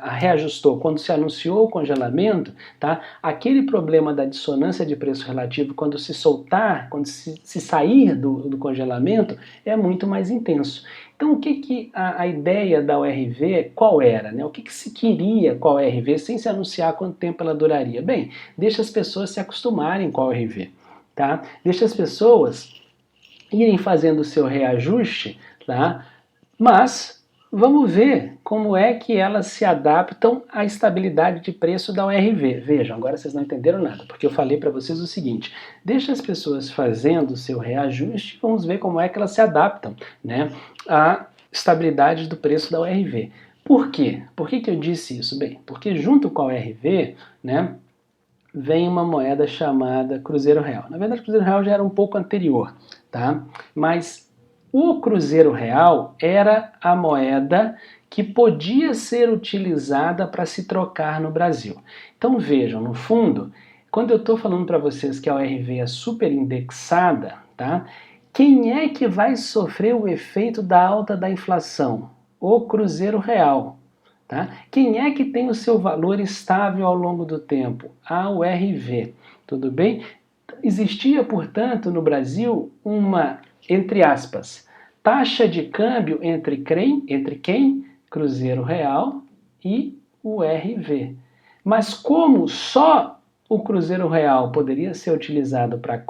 reajustou quando se anunciou o congelamento, tá? Aquele problema da dissonância de preço relativo, quando se soltar, quando se sair do congelamento, é muito mais intenso. Então, o que a ideia da URV, qual era? Né? O que se queria com a URV sem se anunciar quanto tempo ela duraria? Bem, deixa as pessoas se acostumarem com a URV, tá? Deixa as pessoas irem fazendo o seu reajuste, tá? Mas vamos ver como é que elas se adaptam à estabilidade de preço da URV. Vejam, agora vocês não entenderam nada, porque eu falei para vocês o seguinte, deixa as pessoas fazendo o seu reajuste, vamos ver como é que elas se adaptam, né, à estabilidade do preço da URV. Por quê? Por que eu disse isso? Bem, porque junto com a URV, né, vem uma moeda chamada Cruzeiro Real. Na verdade, o Cruzeiro Real já era um pouco anterior, tá? Mas o Cruzeiro Real era a moeda que podia ser utilizada para se trocar no Brasil. Então vejam, no fundo, quando eu estou falando para vocês que a URV é super indexada, tá? Quem é que vai sofrer o efeito da alta da inflação? O Cruzeiro Real. Tá? Quem é que tem o seu valor estável ao longo do tempo? A URV. Tudo bem? Existia, portanto, no Brasil uma, entre aspas, taxa de câmbio entre quem? Cruzeiro Real e URV. Mas como só o Cruzeiro Real poderia ser utilizado para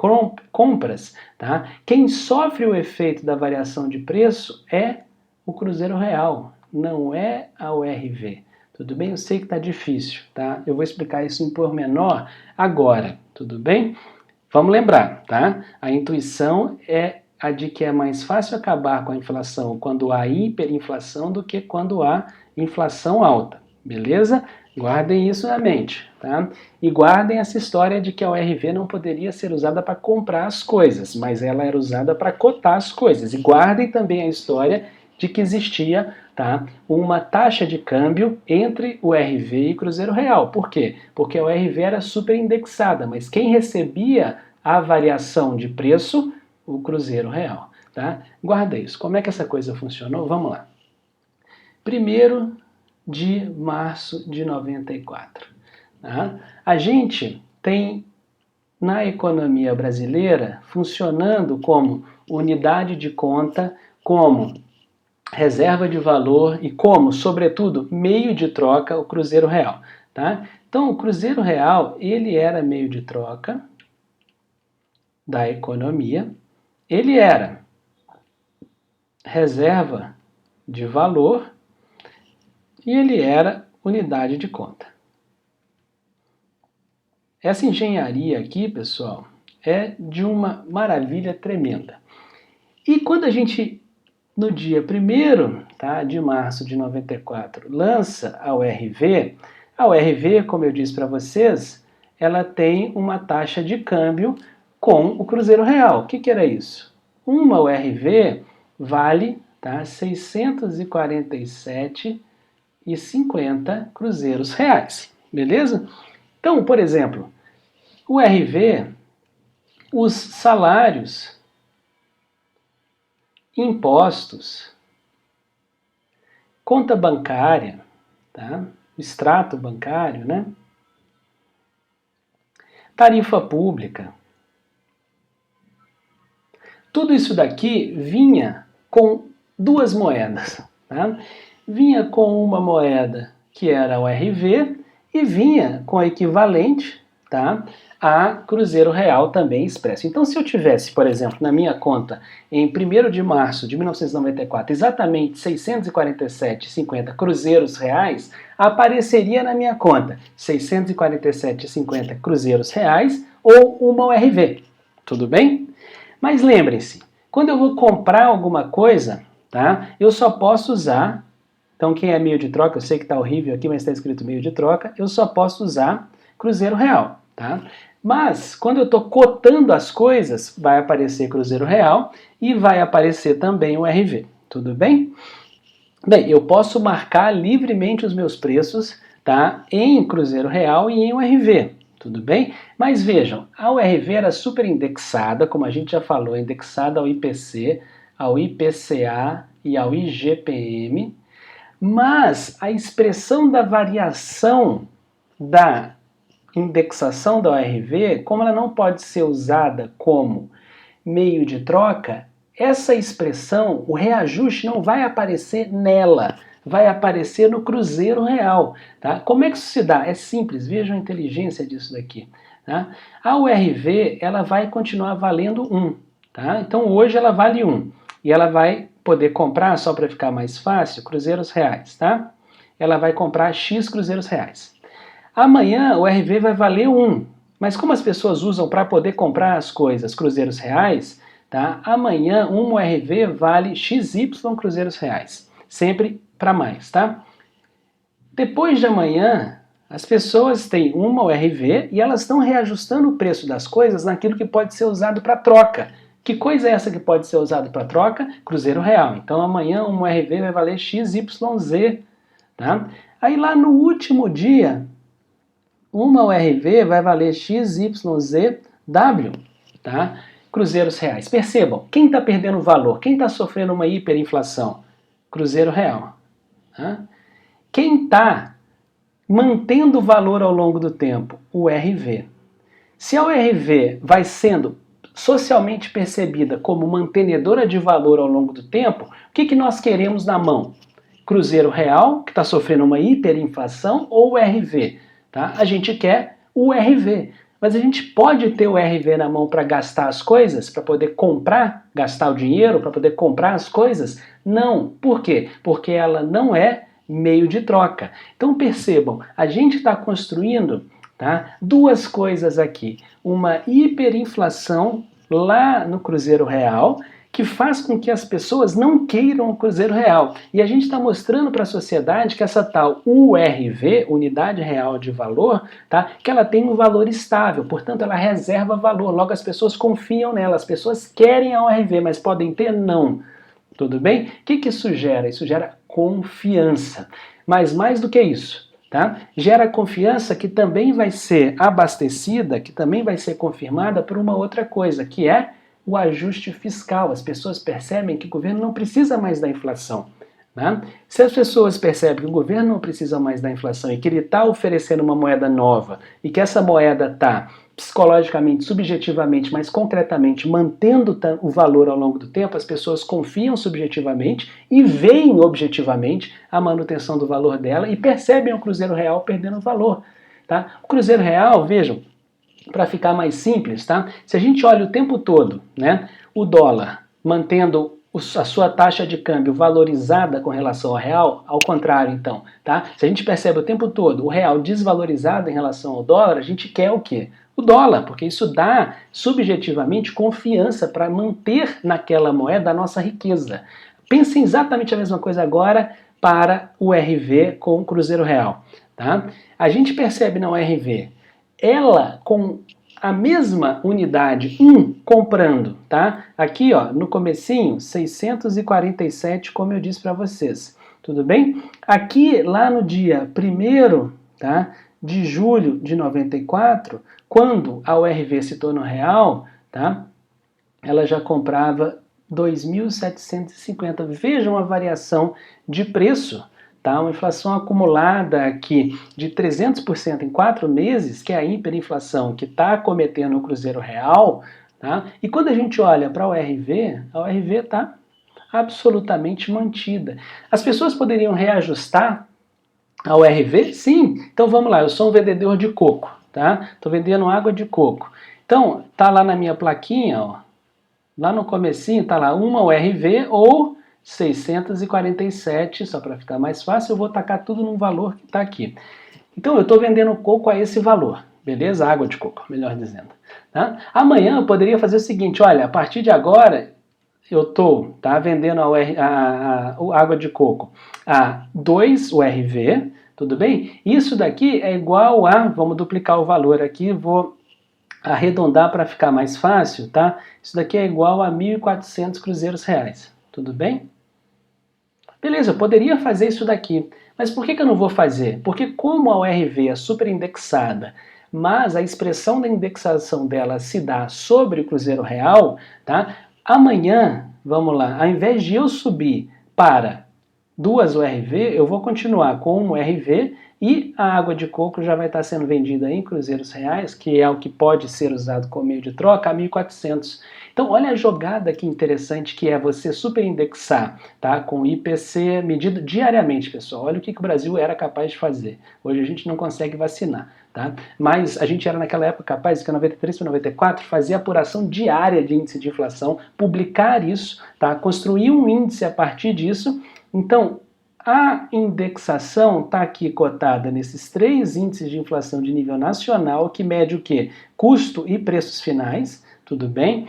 compras, tá? Quem sofre o efeito da variação de preço é o Cruzeiro Real, não é a URV. Tudo bem? Eu sei que está difícil, tá? Eu vou explicar isso em pormenor agora, tudo bem? Vamos lembrar, tá? A intuição é a de que é mais fácil acabar com a inflação quando há hiperinflação do que quando há inflação alta, beleza? Guardem isso na mente, tá? E guardem essa história de que a URV não poderia ser usada para comprar as coisas, mas ela era usada para cotar as coisas. E guardem também a história de que existia, tá, uma taxa de câmbio entre o RV e Cruzeiro Real. Por quê? Porque a URV era super indexada, mas quem recebia a variação de preço? O Cruzeiro Real. Tá? Guarda isso. Como é que essa coisa funcionou? Vamos lá. 1º de março de 94. Tá? A gente tem na economia brasileira funcionando como unidade de conta, como reserva de valor e como, sobretudo, meio de troca, o Cruzeiro Real. Tá? Então, o Cruzeiro Real, ele era meio de troca da economia, ele era reserva de valor e ele era unidade de conta. Essa engenharia aqui, pessoal, é de uma maravilha tremenda. E quando a gente no dia 1º, tá, de março de 94, lança a URV. A URV, como eu disse para vocês, ela tem uma taxa de câmbio com o Cruzeiro Real. O que era isso? Uma URV vale, tá, 647,50 cruzeiros reais, beleza? Então, por exemplo, o URV, os salários, impostos, conta bancária, tá? Extrato bancário, né? Tarifa pública. Tudo isso daqui vinha com duas moedas, tá? Vinha com uma moeda que era o RV e vinha com a equivalente, tá, a Cruzeiro Real também expresso. Então, se eu tivesse, por exemplo, na minha conta, em 1º de março de 1994, exatamente 647,50 cruzeiros reais, apareceria na minha conta 647,50 cruzeiros reais ou uma URV. Tudo bem? Mas lembrem-se, quando eu vou comprar alguma coisa, tá, eu só posso usar, então quem é meio de troca, eu sei que está horrível aqui, mas está escrito meio de troca, eu só posso usar Cruzeiro Real, tá? Mas, quando eu estou cotando as coisas, vai aparecer Cruzeiro Real e vai aparecer também o RV, tudo bem? Bem, eu posso marcar livremente os meus preços, tá, em Cruzeiro Real e em URV, tudo bem? Mas vejam, a URV era super indexada, como a gente já falou, indexada ao IPC, ao IPCA e ao IGPM, mas a expressão da variação da indexação da URV, como ela não pode ser usada como meio de troca, essa expressão, o reajuste não vai aparecer nela, vai aparecer no Cruzeiro Real. Tá? Como é que isso se dá? É simples, vejam a inteligência disso daqui. Tá? A URV ela vai continuar valendo 1. Tá? Então hoje ela vale 1. E ela vai poder comprar, só para ficar mais fácil, cruzeiros reais. Tá? Ela vai comprar X cruzeiros reais. Amanhã o RV vai valer 1. Mas como as pessoas usam para poder comprar as coisas cruzeiros reais, tá? Amanhã um URV vale XY cruzeiros reais. Sempre para mais, tá? Depois de amanhã, as pessoas têm uma URV e elas estão reajustando o preço das coisas naquilo que pode ser usado para troca. Que coisa é essa que pode ser usada para troca? Cruzeiro Real. Então amanhã um URV vai valer XYZ, tá? Aí lá no último dia, uma URV vai valer XYZW, tá? Cruzeiros reais. Percebam, quem está perdendo valor? Quem está sofrendo uma hiperinflação? Cruzeiro Real. Tá? Quem está mantendo o valor ao longo do tempo? O RV. Se a URV vai sendo socialmente percebida como mantenedora de valor ao longo do tempo, o que nós queremos na mão? Cruzeiro Real, que está sofrendo uma hiperinflação, ou o RV? Tá? A gente quer o RV. Mas a gente pode ter o RV na mão para gastar as coisas, para poder comprar, gastar o dinheiro, para poder comprar as coisas? Não. Por quê? Porque ela não é meio de troca. Então percebam, a gente está construindo, tá, duas coisas aqui. Uma hiperinflação lá no Cruzeiro Real, que faz com que as pessoas não queiram o Cruzeiro Real. E a gente está mostrando para a sociedade que essa tal URV, Unidade Real de Valor, tá, que ela tem um valor estável, portanto ela reserva valor, logo as pessoas confiam nela, as pessoas querem a URV, mas podem ter? Não. Tudo bem? O que isso gera? Isso gera confiança. Mas mais do que isso, tá? Gera confiança que também vai ser abastecida, que também vai ser confirmada por uma outra coisa, que é o ajuste fiscal. As pessoas percebem que o governo não precisa mais da inflação. Né? Se as pessoas percebem que o governo não precisa mais da inflação e que ele está oferecendo uma moeda nova e que essa moeda está psicologicamente, subjetivamente, mas concretamente mantendo o valor ao longo do tempo, as pessoas confiam subjetivamente e veem objetivamente a manutenção do valor dela e percebem o Cruzeiro Real perdendo valor. Tá? O Cruzeiro Real, vejam, para ficar mais simples, tá? Se a gente olha o tempo todo, né, o dólar mantendo a sua taxa de câmbio valorizada com relação ao real, ao contrário então, tá? Se a gente percebe o tempo todo o real desvalorizado em relação ao dólar, a gente quer o quê? O dólar, porque isso dá subjetivamente confiança para manter naquela moeda a nossa riqueza. Pensem exatamente a mesma coisa agora para o RV com o Cruzeiro Real. Tá? A gente percebe na URV, ela com a mesma unidade, comprando, tá? Aqui, ó, no comecinho, 647, como eu disse para vocês. Tudo bem? Aqui, lá no dia 1º, tá, de julho de 94, quando a URV se tornou real, tá, ela já comprava 2.750. Vejam a variação de preço, tá? Uma inflação acumulada aqui de 300% em 4 meses, que é a hiperinflação que está acometendo o Cruzeiro Real, tá? E quando a gente olha para a URV está absolutamente mantida. As pessoas poderiam reajustar a URV? Sim. Então vamos lá, eu sou um vendedor de coco, tá? Estou vendendo água de coco. Então, tá lá na minha plaquinha, ó, lá no comecinho tá lá uma URV ou 647, só para ficar mais fácil, eu vou tacar tudo num valor que está aqui. Então eu estou vendendo coco a esse valor, beleza? Água de coco, melhor dizendo. Tá? Amanhã eu poderia fazer o seguinte, olha, a partir de agora eu estou vendendo a água de coco a 2 URV, tudo bem? Isso daqui é igual a, vamos duplicar o valor aqui, vou arredondar para ficar mais fácil, tá? Isso daqui é igual a 1.400 cruzeiros reais, tudo bem? Beleza, eu poderia fazer isso daqui, mas por que eu não vou fazer? Porque como a URV é super indexada, mas a expressão da indexação dela se dá sobre o Cruzeiro Real, tá? Amanhã, vamos lá, ao invés de eu subir para 2 URV, eu vou continuar com 1 URV e a água de coco já vai estar sendo vendida em cruzeiros reais, que é o que pode ser usado como meio de troca, a 1.400. Então, olha a jogada que interessante que é você superindexar, tá? Com IPC medido diariamente, pessoal. Olha o que o Brasil era capaz de fazer. Hoje a gente não consegue vacinar, tá? Mas a gente era naquela época capaz, que em 93 para 94, fazer apuração diária de índice de inflação, publicar isso, tá? Construir um índice a partir disso. Então, a indexação está aqui cotada nesses 3 índices de inflação de nível nacional, que mede o quê? Custo e preços finais, tudo bem?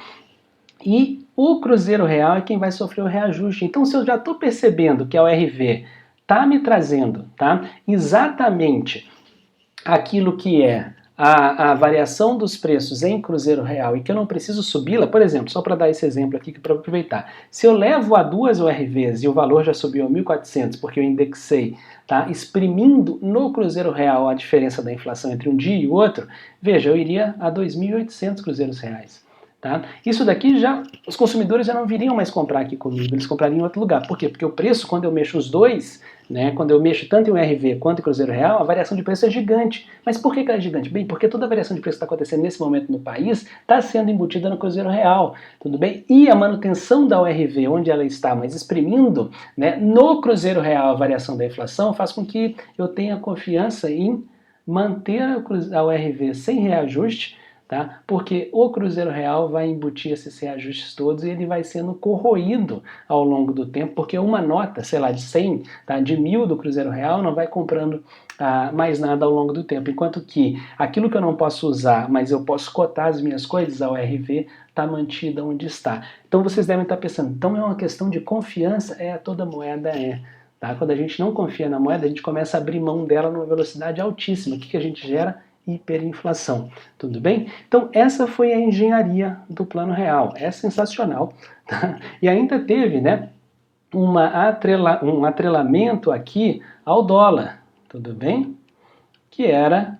E o Cruzeiro Real é quem vai sofrer o reajuste. Então, se eu já estou percebendo que a URV está me trazendo, tá, exatamente aquilo que é a variação dos preços em Cruzeiro Real e que eu não preciso subi-la, por exemplo, só para dar esse exemplo aqui para aproveitar, se eu levo a 2 URVs e o valor já subiu a 1.400 porque eu indexei, tá, exprimindo no Cruzeiro Real a diferença da inflação entre um dia e outro, veja, eu iria a 2.800 cruzeiros reais. Tá? Isso daqui os consumidores já não viriam mais comprar aqui comigo, eles comprariam em outro lugar. Por quê? Porque o preço, quando eu mexo os dois, né, quando eu mexo tanto em URV quanto em Cruzeiro Real, a variação de preço é gigante. Mas por que ela é gigante? Bem, porque toda a variação de preço que está acontecendo nesse momento no país está sendo embutida no Cruzeiro Real, tudo bem? E a manutenção da URV, onde ela está, mas exprimindo, né, no Cruzeiro Real a variação da inflação, faz com que eu tenha confiança em manter a URV sem reajuste, tá? Porque o Cruzeiro Real vai embutir esses reajustes todos e ele vai sendo corroído ao longo do tempo, porque uma nota, sei lá, de 100, tá, de 1.000 do Cruzeiro Real não vai comprando mais nada ao longo do tempo, enquanto que aquilo que eu não posso usar, mas eu posso cotar as minhas coisas, a URV está mantida onde está. Então vocês devem estar pensando, então é uma questão de confiança? Toda moeda é. Tá? Quando a gente não confia na moeda, a gente começa a abrir mão dela numa velocidade altíssima. O que a gente gera? Hiperinflação, tudo bem? Então essa foi a engenharia do Plano Real, é sensacional, tá? E ainda teve, né, um atrelamento aqui ao dólar, tudo bem? Que era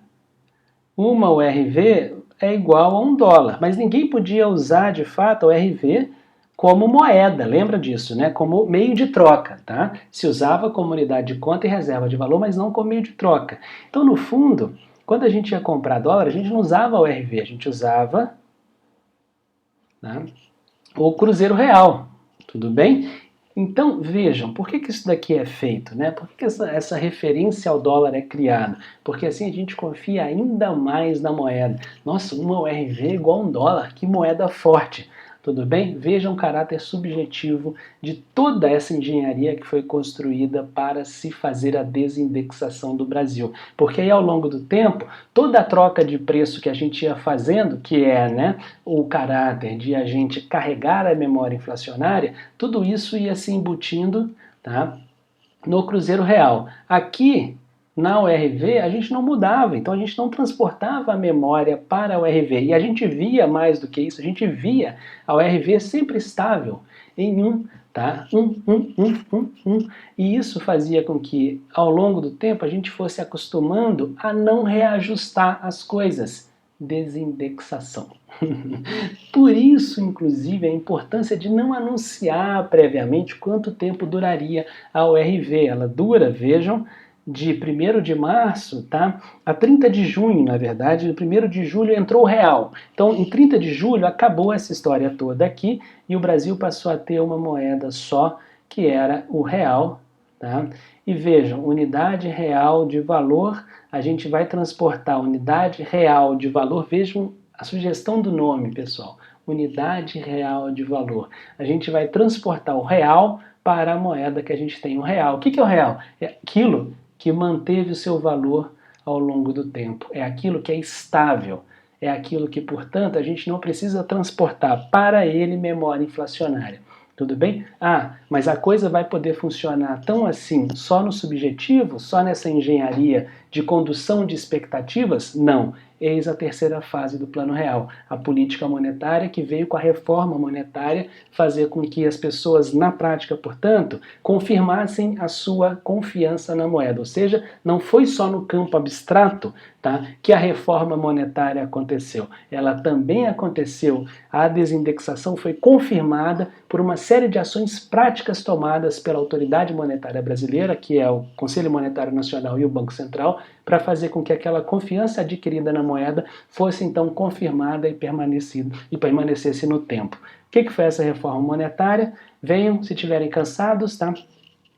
uma URV é igual a $1, mas ninguém podia usar de fato a URV como moeda, lembra disso, né? Como meio de troca, tá? Se usava como unidade de conta e reserva de valor, mas não como meio de troca. Então, no fundo, quando a gente ia comprar dólar, a gente não usava a URV, a gente usava, né, o Cruzeiro Real, tudo bem? Então, vejam, por que isso daqui é feito, né? Por que essa referência ao dólar é criada? Porque assim a gente confia ainda mais na moeda. Nossa, uma URV é igual a $1, que moeda forte. tudo bem? Vejam o caráter subjetivo de toda essa engenharia que foi construída para se fazer a desindexação do Brasil. Porque aí, ao longo do tempo, toda a troca de preço que a gente ia fazendo, que é, né, o caráter de a gente carregar a memória inflacionária, tudo isso ia se embutindo, tá, no Cruzeiro Real. Aqui, na URV, a gente não mudava, então a gente não transportava a memória para a URV. E a gente via mais do que isso, a gente via a URV sempre estável em 1, tá? 1. E isso fazia com que, ao longo do tempo, a gente fosse acostumando a não reajustar as coisas. Desindexação. Por isso, inclusive, a importância de não anunciar previamente quanto tempo duraria a URV. Ela dura, vejam, de 1º de março, tá, a 30 de junho, na verdade. No 1º de julho entrou o real. Então, em 30 de julho, acabou essa história toda aqui e o Brasil passou a ter uma moeda só, que era o real. Tá? E vejam, unidade real de valor, a gente vai transportar unidade real de valor, vejam a sugestão do nome, pessoal, unidade real de valor. A gente vai transportar o real para a moeda que a gente tem, o real. O que é o real? É aquilo que manteve o seu valor ao longo do tempo, é aquilo que é estável, é aquilo que, portanto, a gente não precisa transportar para ele memória inflacionária. Tudo bem? Ah, mas a coisa vai poder funcionar tão assim só no subjetivo, só nessa engenharia de condução de expectativas? Não. Eis a terceira fase do Plano Real, a política monetária que veio com a reforma monetária fazer com que as pessoas, na prática, portanto, confirmassem a sua confiança na moeda. Ou seja, não foi só no campo abstrato, tá, que a reforma monetária aconteceu. Ela também aconteceu, a desindexação foi confirmada por uma série de ações práticas tomadas pela Autoridade Monetária Brasileira, que é o Conselho Monetário Nacional e o Banco Central, para fazer com que aquela confiança adquirida na moeda fosse então confirmada e permanecesse no tempo. O que foi essa reforma monetária? Venham, se estiverem cansados, tá?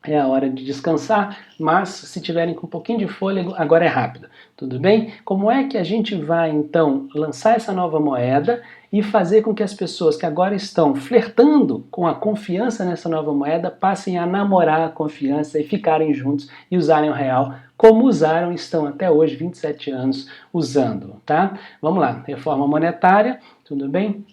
É a hora de descansar, mas se tiverem com um pouquinho de fôlego, agora é rápido, tudo bem? Como é que a gente vai, então, lançar essa nova moeda e fazer com que as pessoas que agora estão flertando com a confiança nessa nova moeda passem a namorar a confiança e ficarem juntos e usarem o real como usaram e estão até hoje, 27 anos, usando, tá? Vamos lá, reforma monetária, tudo bem?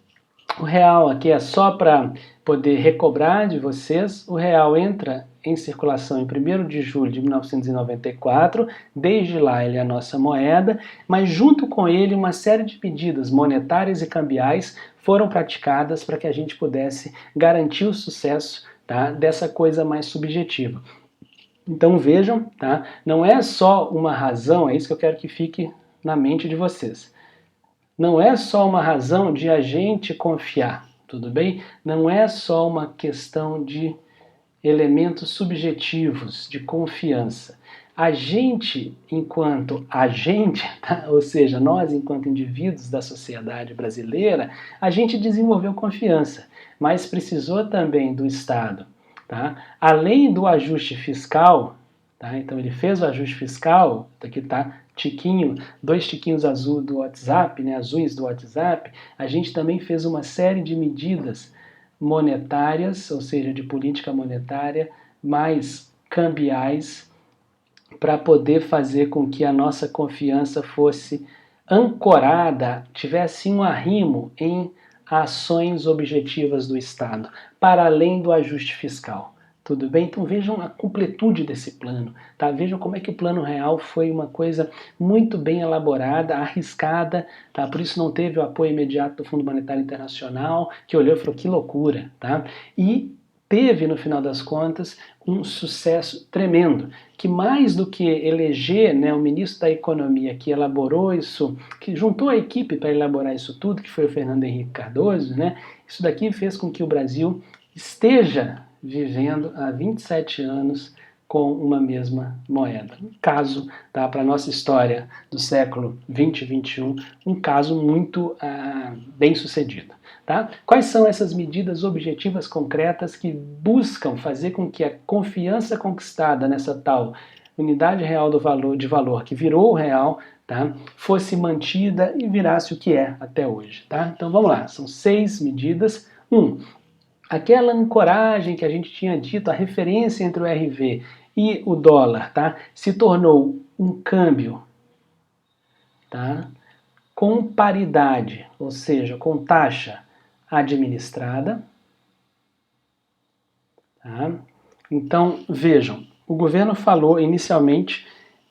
O real aqui é só para poder recobrar de vocês. O real entra em circulação em 1º de julho de 1994, desde lá ele é a nossa moeda, mas junto com ele uma série de medidas monetárias e cambiais foram praticadas para que a gente pudesse garantir o sucesso, tá, dessa coisa mais subjetiva. Então vejam, tá, não é só uma razão, é isso que eu quero que fique na mente de vocês. Não é só uma razão de a gente confiar, tudo bem? Não é só uma questão de elementos subjetivos, de confiança. A gente, enquanto agente, tá? Ou seja, nós enquanto indivíduos da sociedade brasileira, a gente desenvolveu confiança, mas precisou também do Estado. Tá? Além do ajuste fiscal, tá? Então ele fez o ajuste fiscal, aqui está tiquinho, 2 tiquinhos azul do WhatsApp, né, azuis do WhatsApp, a gente também fez uma série de medidas monetárias, ou seja, de política monetária, mais cambiais, para poder fazer com que a nossa confiança fosse ancorada, tivesse um arrimo em ações objetivas do Estado, para além do ajuste fiscal. Tudo bem? Então vejam a completude desse plano, tá? Vejam como é que o Plano Real foi uma coisa muito bem elaborada, arriscada, tá? Por isso não teve o apoio imediato do Fundo Monetário Internacional, que olhou e falou que loucura, tá? E teve, no final das contas, um sucesso tremendo, que mais do que eleger, né, o ministro da Economia que elaborou isso, que juntou a equipe para elaborar isso tudo, que foi o Fernando Henrique Cardoso, né, isso daqui fez com que o Brasil esteja vivendo há 27 anos com uma mesma moeda. Um caso, tá, para a nossa história do século 20 e 21, um caso muito bem sucedido. Tá? Quais são essas medidas objetivas concretas que buscam fazer com que a confiança conquistada nessa tal unidade real de valor que virou o real, tá, fosse mantida e virasse o que é até hoje? Tá? Então vamos lá, são 6 medidas Aquela ancoragem que a gente tinha dito, a referência entre o RV e o dólar, tá, se tornou um câmbio, tá, com paridade, ou seja, com taxa administrada. Tá? Então, vejam, o governo falou inicialmente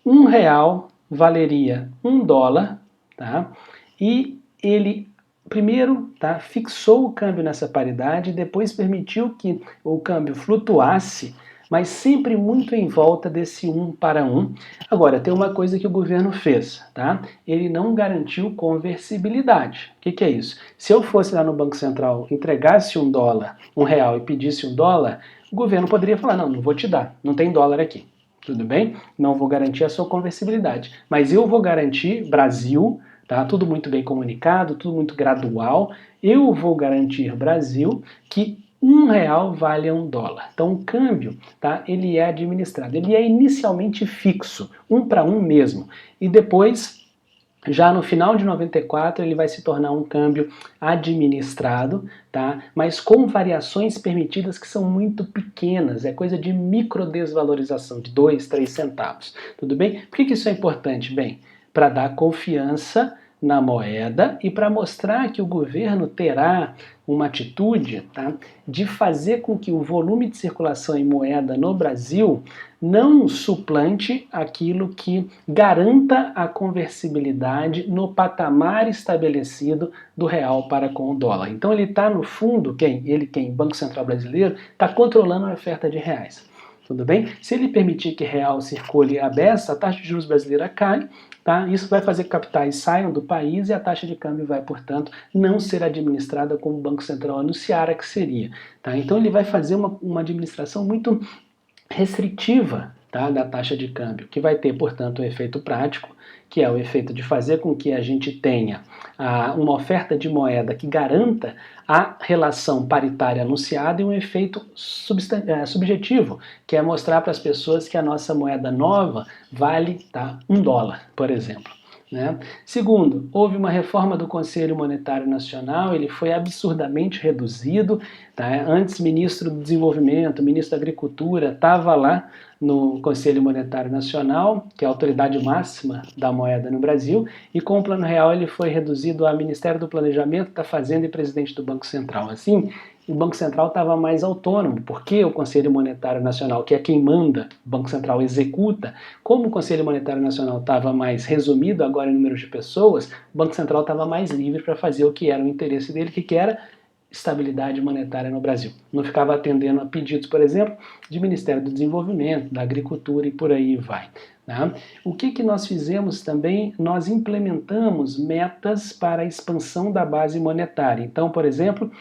R$1 valeria $1, tá? E ele primeiro, tá, fixou o câmbio nessa paridade, depois permitiu que o câmbio flutuasse, mas sempre muito em volta desse 1 para 1. Agora, tem uma coisa que o governo fez, tá? Ele não garantiu conversibilidade. O que é isso? Se eu fosse lá no Banco Central, entregasse R$1 e pedisse $1, o governo poderia falar, não vou te dar, não tem dólar aqui. Tudo bem? Não vou garantir a sua conversibilidade. Mas eu vou garantir, Brasil, tá? Tudo muito bem comunicado, tudo muito gradual. Eu vou garantir, Brasil, que R$1 vale $1. Então o câmbio, tá, ele é administrado. Ele é inicialmente fixo, 1 para 1 mesmo. E depois, já no final de 94, ele vai se tornar um câmbio administrado, tá? Mas com variações permitidas que são muito pequenas, é coisa de microdesvalorização, de 2, 3 centavos. Tudo bem? Por que isso é importante? Bem, para dar confiança na moeda e para mostrar que o governo terá uma atitude, tá, de fazer com que o volume de circulação em moeda no Brasil não suplante aquilo que garanta a conversibilidade no patamar estabelecido do real para com o dólar. Então ele está, no fundo, Banco Central Brasileiro, está controlando a oferta de reais. Tudo bem? Se ele permitir que real circule à beça, a taxa de juros brasileira cai, tá? Isso vai fazer que capitais saiam do país e a taxa de câmbio vai, portanto, não ser administrada como o Banco Central anunciara que seria. Tá? Então ele vai fazer uma administração muito restritiva, tá, da taxa de câmbio, que vai ter, portanto, um efeito prático, que é o efeito de fazer com que a gente tenha uma oferta de moeda que garanta a relação paritária anunciada e um efeito subjetivo, que é mostrar para as pessoas que a nossa moeda nova vale, tá, $1, por exemplo. Né? Segundo, houve uma reforma do Conselho Monetário Nacional, ele foi absurdamente reduzido, tá? Antes ministro do Desenvolvimento, ministro da Agricultura, estava lá no Conselho Monetário Nacional, que é a autoridade máxima da moeda no Brasil, e com o Plano Real ele foi reduzido a Ministério do Planejamento, da Fazenda e Presidente do Banco Central. Assim, o Banco Central estava mais autônomo, porque o Conselho Monetário Nacional, que é quem manda, o Banco Central executa, como o Conselho Monetário Nacional estava mais resumido agora em número de pessoas, o Banco Central estava mais livre para fazer o que era o interesse dele, que era estabilidade monetária no Brasil. Não ficava atendendo a pedidos, por exemplo, de Ministério do Desenvolvimento, da Agricultura e por aí vai. Tá? O que nós fizemos também? Nós implementamos metas para a expansão da base monetária. Então, por exemplo,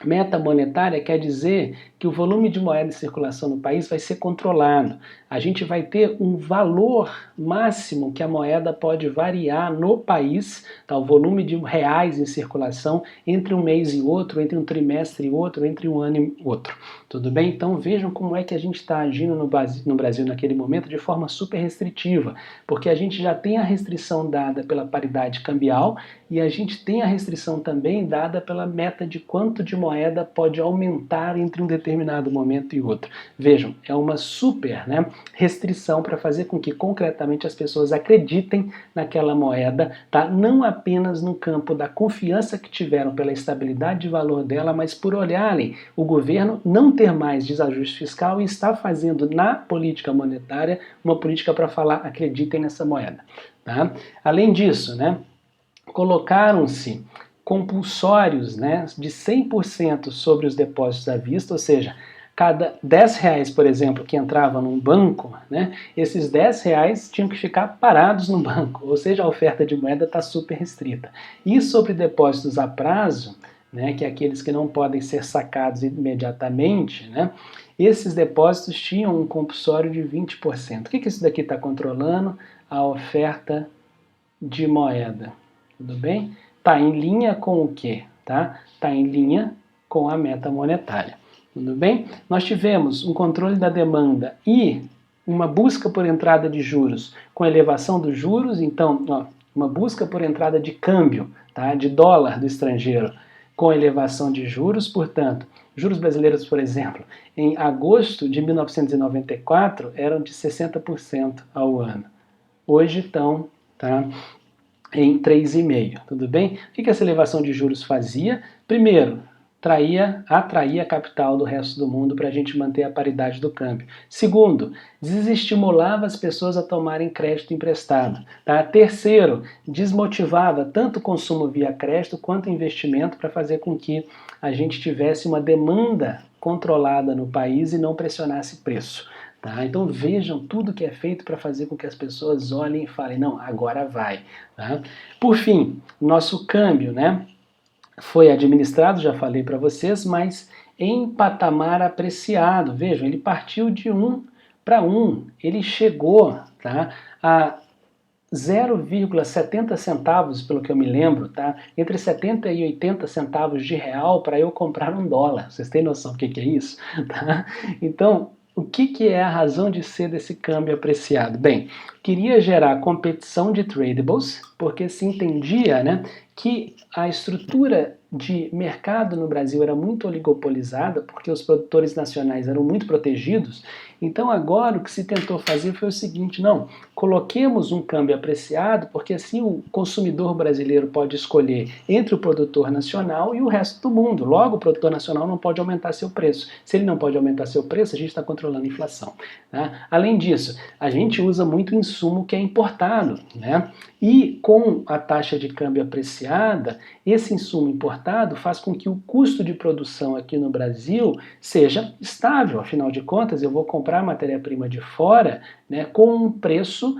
meta monetária quer dizer que o volume de moeda em circulação no país vai ser controlado. A gente vai ter um valor máximo que a moeda pode variar no país, tá? O volume de reais em circulação entre um mês e outro, entre um trimestre e outro, entre um ano e outro. Tudo bem? Então vejam como é que a gente está agindo no Brasil naquele momento de forma super restritiva, porque a gente já tem a restrição dada pela paridade cambial e a gente tem a restrição também dada pela meta de quanto de moeda pode aumentar entre um determinado momento e outro. Vejam, é uma super, né, restrição para fazer com que concretamente as pessoas acreditem naquela moeda, tá? Não apenas no campo da confiança que tiveram pela estabilidade de valor dela, mas por olharem o governo não ter mais desajuste fiscal e estar fazendo na política monetária uma política para falar acreditem nessa moeda. Tá? Além disso, né, colocaram-se compulsórios, né, de 100% sobre os depósitos à vista, ou seja, cada R$10, por exemplo, que entrava num banco, né, esses R$10 tinham que ficar parados no banco, ou seja, a oferta de moeda está super restrita. E sobre depósitos a prazo, né, que é aqueles que não podem ser sacados imediatamente, né, esses depósitos tinham um compulsório de 20%. O que isso daqui está controlando? A oferta de moeda. Tudo bem? Está em linha com o quê? Tá? Está em linha com a meta monetária. Tudo bem? Nós tivemos um controle da demanda e uma busca por entrada de juros com elevação dos juros, então, ó, uma busca por entrada de câmbio, tá? De dólar do estrangeiro, com elevação de juros, portanto, juros brasileiros, por exemplo, em agosto de 1994 eram de 60% ao ano. Hoje estão em 3,5%, tudo bem? O que essa elevação de juros fazia? Primeiro, atraía capital do resto do mundo para a gente manter a paridade do câmbio. Segundo, desestimulava as pessoas a tomarem crédito emprestado. Terceiro, desmotivava tanto o consumo via crédito quanto investimento para fazer com que a gente tivesse uma demanda controlada no país e não pressionasse preço. Então vejam tudo que é feito para fazer com que as pessoas olhem e falem, não, agora vai. Por fim, nosso câmbio, foi administrado, já falei para vocês, mas em patamar apreciado. Vejam, ele partiu de 1 para 1. Ele chegou a 0,70 centavos, pelo que eu me lembro, entre 70 e 80 centavos de real para eu comprar um dólar. Vocês têm noção do que é isso? Então, o que é a razão de ser desse câmbio apreciado? Bem, queria gerar competição de tradables, porque se entendia que a estrutura de mercado no Brasil era muito oligopolizada, porque os produtores nacionais eram muito protegidos. Então agora o que se tentou fazer foi o seguinte, não, coloquemos um câmbio apreciado, porque assim o consumidor brasileiro pode escolher entre o produtor nacional e o resto do mundo. Logo, o produtor nacional não pode aumentar seu preço. Se ele não pode aumentar seu preço, a gente está controlando a inflação. Além disso, a gente usa muito insumo que é importado, e com a taxa de câmbio apreciada, esse insumo importado faz com que o custo de produção aqui no Brasil seja estável. Afinal de contas, eu vou comprar matéria-prima de fora com um preço,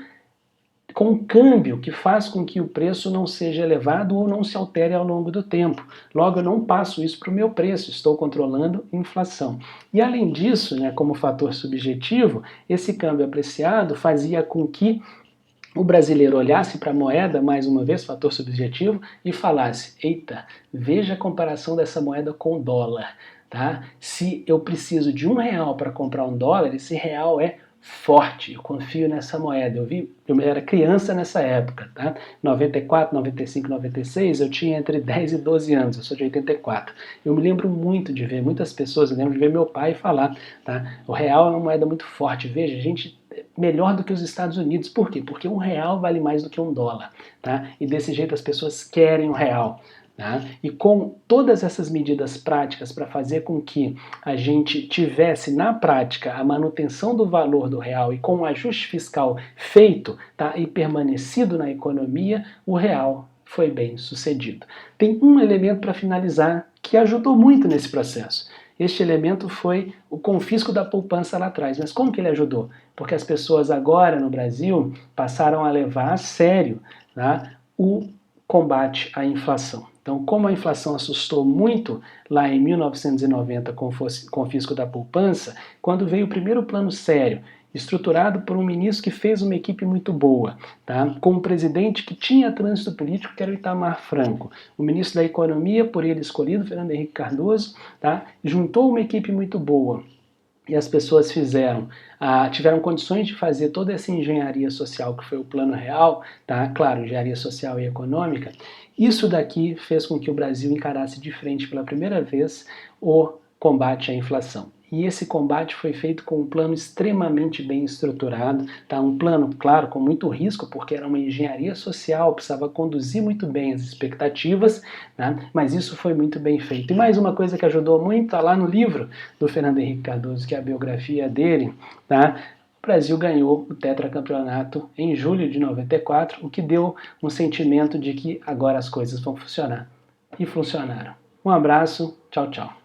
com um câmbio que faz com que o preço não seja elevado ou não se altere ao longo do tempo. Logo, eu não passo isso para o meu preço, estou controlando a inflação. E além disso, como fator subjetivo, esse câmbio apreciado fazia com que o brasileiro olhasse para a moeda, mais uma vez, fator subjetivo, e falasse, eita, veja a comparação dessa moeda com o dólar. Se eu preciso de R$1 para comprar um dólar, esse real é forte, eu confio nessa moeda. Eu era criança nessa época, 94, 95, 96, eu tinha entre 10 e 12 anos, eu sou de 84. Eu me lembro muito de ver muitas pessoas, eu lembro de ver meu pai falar, o real é uma moeda muito forte, veja, gente, melhor do que os Estados Unidos. Por quê? Porque R$1 vale mais do que $1, E desse jeito as pessoas querem o real. E com todas essas medidas práticas para fazer com que a gente tivesse na prática a manutenção do valor do real e com o ajuste fiscal feito e permanecido na economia, o real foi bem sucedido. Tem um elemento para finalizar que ajudou muito nesse processo. Este elemento foi o confisco da poupança lá atrás. Mas como que ele ajudou? Porque as pessoas agora no Brasil passaram a levar a sério o combate à inflação. Então, como a inflação assustou muito lá em 1990 com o confisco da poupança, quando veio o primeiro plano sério, estruturado por um ministro que fez uma equipe muito boa, com um presidente que tinha trânsito político, que era o Itamar Franco. O ministro da Economia, por ele escolhido, Fernando Henrique Cardoso, juntou uma equipe muito boa. E as pessoas tiveram condições de fazer toda essa engenharia social que foi o Plano Real, claro, engenharia social e econômica. Isso daqui fez com que o Brasil encarasse de frente pela primeira vez o combate à inflação. E esse combate foi feito com um plano extremamente bem estruturado, um plano, claro, com muito risco, porque era uma engenharia social, precisava conduzir muito bem as expectativas, mas isso foi muito bem feito. E mais uma coisa que ajudou muito, está lá no livro do Fernando Henrique Cardoso, que é a biografia dele, o Brasil ganhou o tetracampeonato em julho de 94, o que deu um sentimento de que agora as coisas vão funcionar. E funcionaram. Um abraço, tchau, tchau.